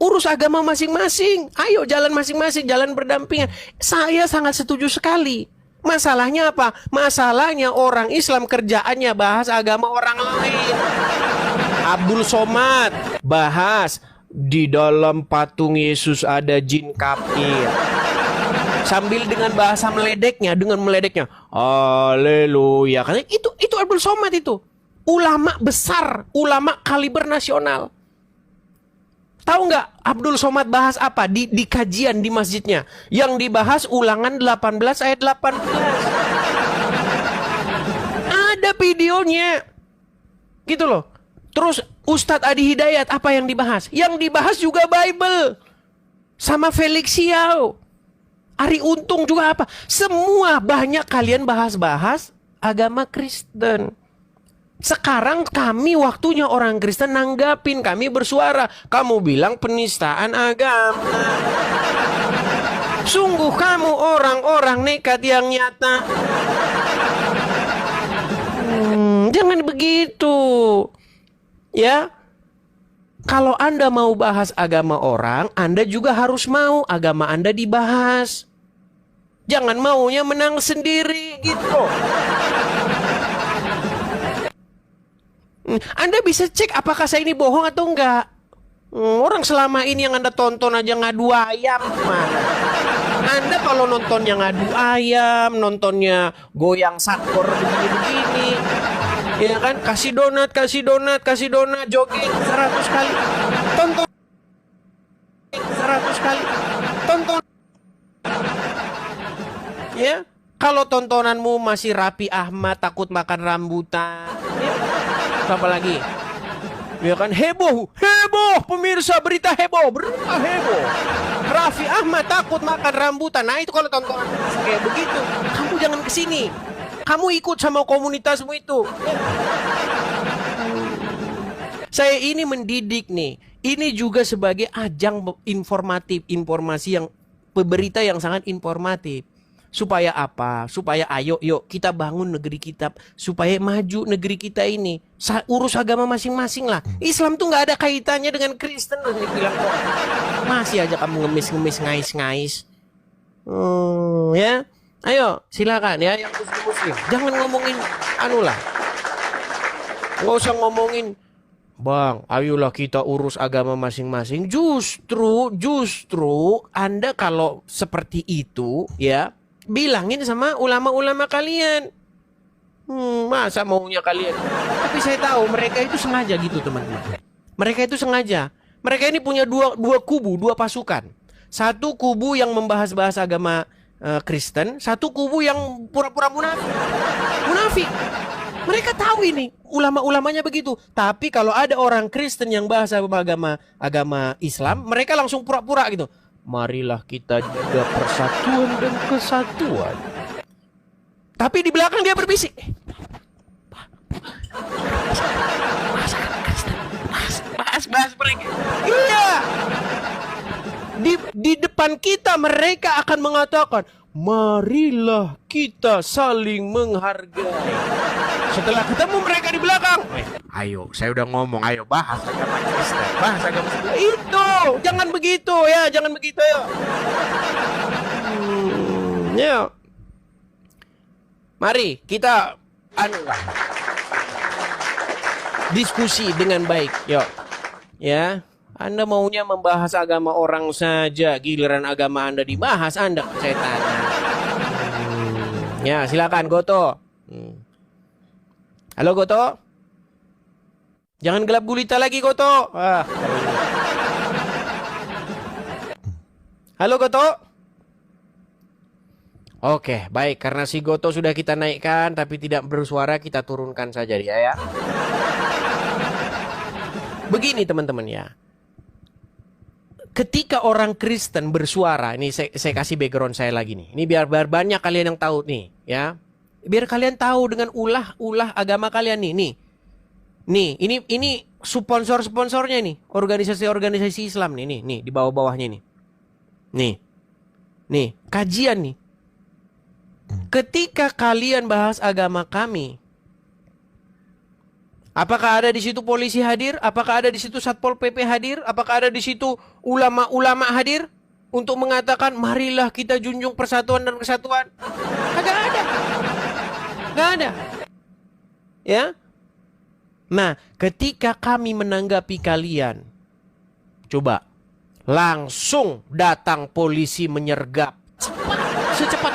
Urus agama masing-masing. Ayo jalan masing-masing, jalan berdampingan. Saya sangat setuju sekali. Masalahnya apa? Masalahnya orang Islam kerjaannya bahas agama orang lain. Abdul Somad bahas di dalam patung Yesus ada jin kafir. Sambil dengan bahasa meledeknya, haleluya. Karena itu Abdul Somad itu. Ulama besar, ulama kaliber nasional. Tahu nggak Abdul Somad bahas apa di kajian di masjidnya? Yang dibahas Ulangan 18 ayat 18. Ada videonya. Gitu loh. Terus Ustadz Adi Hidayat apa yang dibahas? Yang dibahas juga Bible. Sama Felix Xiao. Ari Untung juga apa? Semua banyak kalian bahas-bahas agama Kristen. Sekarang kami waktunya orang Kristen nanggapin, kami bersuara. Kamu bilang penistaan agama. Sungguh kamu orang-orang nekat yang nyata. Jangan begitu. Ya. Kalau Anda mau bahas agama orang, Anda juga harus mau agama Anda dibahas. Jangan maunya menang sendiri gitu. Anda bisa cek apakah saya ini bohong atau enggak. Orang selama ini yang Anda tonton aja ngadu ayam mana? Anda kalau nontonnya ngadu ayam, nontonnya goyang sakor begini-begini, ya kan? Kasih donat, jogging 100 kali. Tonton 100 kali. Tonton. Ya, kalau tontonanmu masih Raffi Ahmad takut makan rambutan, ya. Apa lagi? Ya kan, heboh, pemirsa berita heboh. Raffi Ahmad takut makan rambutan. Nah itu kalau tontonan kayak begitu, kamu jangan kesini. Kamu ikut sama komunitasmu itu. Saya ini mendidik nih. Ini juga sebagai ajang informatif, informasi yang berita yang sangat informatif. Supaya apa? Supaya ayo yuk kita bangun negeri kita, supaya maju negeri kita ini. Urus agama masing-masing lah. Islam tuh nggak ada kaitannya dengan Kristen. Saya bilang kok masih aja kamu ngemis-ngemis ngais-ngais. Ya, ayo silakan ya yang muslim. Jangan ngomongin anu lah. Nggak usah ngomongin, Bang, ayolah kita urus agama masing-masing. Justru Anda kalau seperti itu ya, bilangin sama ulama-ulama kalian. Masa maunya kalian? Tapi saya tahu mereka itu sengaja gitu teman-teman. Mereka itu sengaja. Mereka ini punya dua kubu, dua pasukan. Satu kubu yang membahas-bahas agama Kristen, satu kubu yang pura-pura munafik. Mereka tahu ini, ulama-ulamanya begitu. Tapi kalau ada orang Kristen yang bahas agama Islam, mereka langsung pura-pura gitu. Marilah kita jaga persatuan dan kesatuan. Tapi di belakang dia berbisik. Bahas mereka. Iya. Di depan kita mereka akan mengatakan, marilah kita saling menghargai. Setelah ketemu mereka di belakang, ayo, saya udah ngomong, ayo bahas agama Kristen, bahas agama sebelah. Itu, jangan begitu ya, jangan begitu ya. Ya. Mari kita diskusi dengan baik, yuk. Ya, Anda maunya membahas agama orang saja, giliran agama Anda dibahas, Anda setan. Ya, silakan Goto. Halo Goto. Jangan gelap gulita lagi Goto. Halo Goto. Oke, baik. Karena si Goto sudah kita naikkan tapi tidak bersuara, kita turunkan saja dia ya. Begini teman-teman ya. Ketika orang Kristen bersuara, ini saya kasih background saya lagi nih. Ini biar banyak kalian yang tahu nih ya. Biar kalian tahu dengan ulah agama kalian nih. Nih, ini sponsor-sponsornya nih, organisasi-organisasi Islam nih di bawah-bawahnya nih. Nih, kajian nih. Ketika kalian bahas agama kami, apakah ada di situ polisi hadir? Apakah ada di situ Satpol PP hadir? Apakah ada di situ ulama-ulama hadir untuk mengatakan marilah kita junjung persatuan dan kesatuan? Nggak ada. Ya. Nah, ketika kami menanggapi kalian, coba langsung datang polisi menyergap. Secepat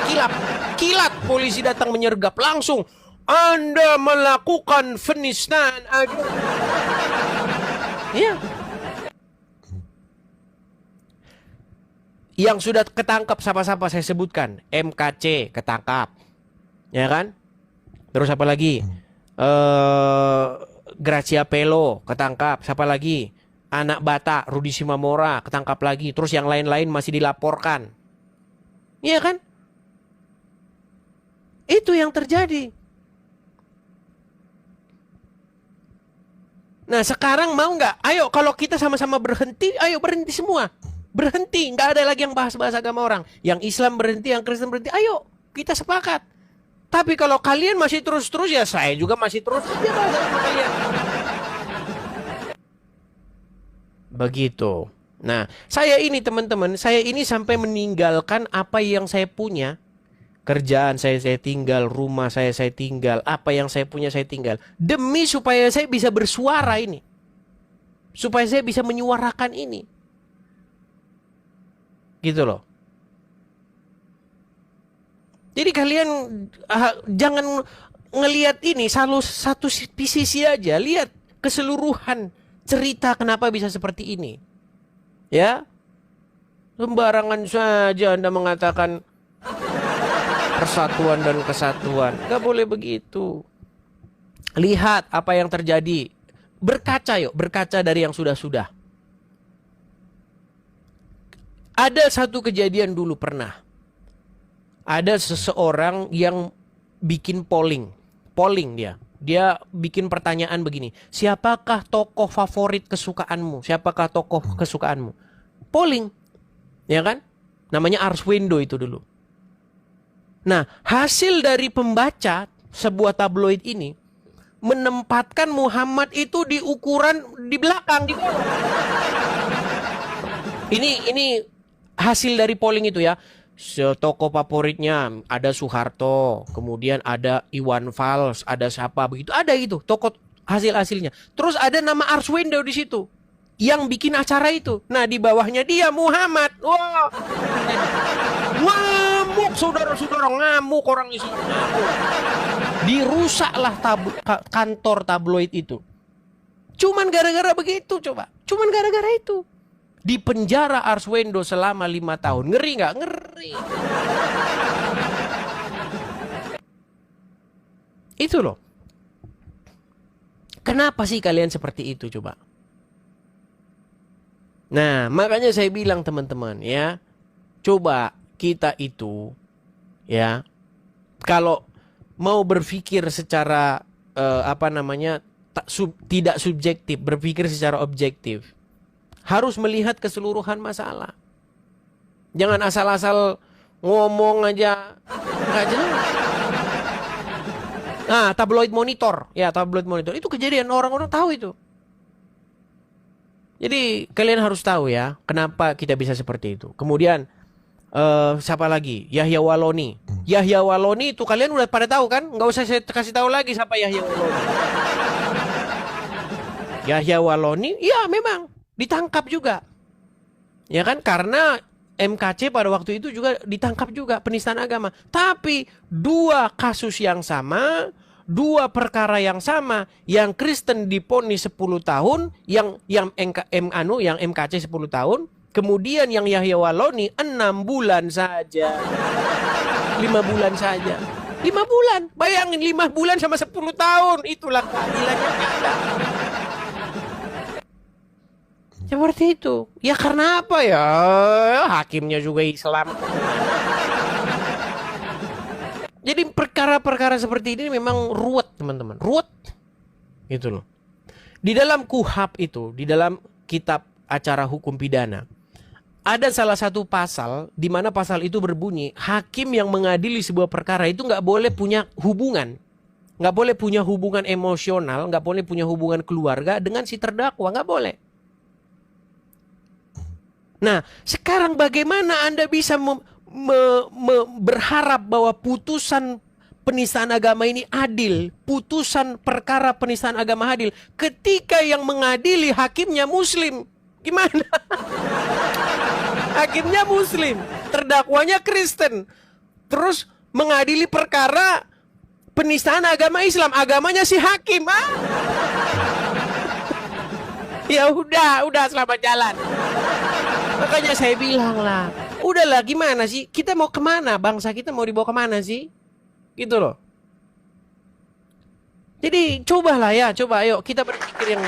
kilat polisi datang menyergap langsung. Anda melakukan penistaan agama. Ya. Yang sudah ketangkap siapa-siapa saya sebutkan. MKC ketangkap. Ya kan? Terus apa lagi? Gracia Pelo ketangkap. Siapa lagi? Anak Bata, Rudi Simamora ketangkap lagi. Terus yang lain-lain masih dilaporkan. Iya kan? Itu yang terjadi. Nah sekarang mau nggak? Ayo kalau kita sama-sama berhenti, ayo berhenti semua. Berhenti, nggak ada lagi yang bahas-bahas agama orang. Yang Islam berhenti, yang Kristen berhenti. Ayo kita sepakat. Tapi kalau kalian masih terus-terus, ya saya juga masih terus aja bahas sama kalian. begitu. Nah, saya ini teman-teman, saya ini sampai meninggalkan apa yang saya punya. Kerjaan saya tinggal, rumah saya tinggal, apa yang saya punya saya tinggal. Demi supaya saya bisa bersuara ini. Supaya saya bisa menyuarakan ini. Gitu loh. Jadi kalian jangan ngelihat ini satu sisi aja. Lihat keseluruhan cerita kenapa bisa seperti ini. Ya. Sembarangan saja Anda mengatakan persatuan dan kesatuan. Gak boleh begitu. Lihat apa yang terjadi. Berkaca yuk, berkaca dari yang sudah-sudah. Ada satu kejadian dulu pernah. Ada seseorang yang bikin polling. Polling dia. Dia bikin pertanyaan begini. Siapakah tokoh favorit kesukaanmu? Siapakah tokoh kesukaanmu? Polling. Ya kan? Namanya Arswendo itu dulu. Nah, hasil dari pembaca sebuah tabloid ini menempatkan Muhammad itu di ukuran di belakang, di bawah. Ini hasil dari polling itu ya. Tokoh favoritnya ada Soeharto, kemudian ada Iwan Fals, ada siapa begitu, ada itu tokoh hasilnya. Terus ada nama Arswendo di situ yang bikin acara itu. Nah, di bawahnya dia Muhammad. Wah. Ngamuk saudara-saudara, ngamuk orang di sini. Dirusaklah kantor tabloid itu. Cuman gara-gara begitu coba. Cuman gara-gara itu. Di penjara Arswendo selama 5 tahun. Ngeri nggak? Ngeri. Itu loh. Kenapa sih kalian seperti itu coba? Nah, makanya saya bilang teman-teman ya. Coba kita itu ya, kalau mau berpikir secara tidak subjektif, berpikir secara objektif, harus melihat keseluruhan masalah. Jangan asal-asal ngomong aja nggak jelas. Nah, tabloid monitor itu kejadian, orang-orang tahu itu. Jadi kalian harus tahu ya kenapa kita bisa seperti itu. Kemudian siapa lagi? Yahya Waloni. Yahya Waloni itu kalian udah pada tahu kan? Nggak usah saya kasih tahu lagi siapa Yahya Waloni. Yahya Waloni, ya memang ditangkap juga. Ya kan? Karena MKC pada waktu itu juga ditangkap juga penistaan agama. Tapi 2 kasus yang sama, 2 perkara yang sama, yang Kristen diponis 10 tahun, yang MKC 10 tahun. Kemudian yang Yahya Waloni 6 bulan saja. 5 bulan saja. 5 bulan. Bayangin 5 bulan sama 10 tahun. Itulah keadilannya kita. Seperti itu. Ya karena apa ya? Hakimnya juga Islam. Jadi perkara-perkara seperti ini memang ruwet teman-teman. Ruwet. Gitu loh. Di dalam KUHP itu, di dalam kitab acara hukum pidana, ada salah satu pasal di mana pasal itu berbunyi hakim yang mengadili sebuah perkara itu nggak boleh punya hubungan, nggak boleh punya hubungan emosional, nggak boleh punya hubungan keluarga dengan si terdakwa, nggak boleh. Nah, sekarang bagaimana Anda bisa berharap bahwa putusan penistaan agama ini adil, putusan perkara penistaan agama adil, ketika yang mengadili hakimnya Muslim? Gimana? Hakimnya Muslim, terdakwanya Kristen, terus mengadili perkara penistaan agama Islam, agamanya si hakim. Ya udah selamat jalan. Makanya saya bilang lah, udahlah gimana sih? Kita mau kemana? Bangsa kita mau dibawa kemana sih? Gitu loh. Jadi cobalah ya, coba ayo kita berpikir yang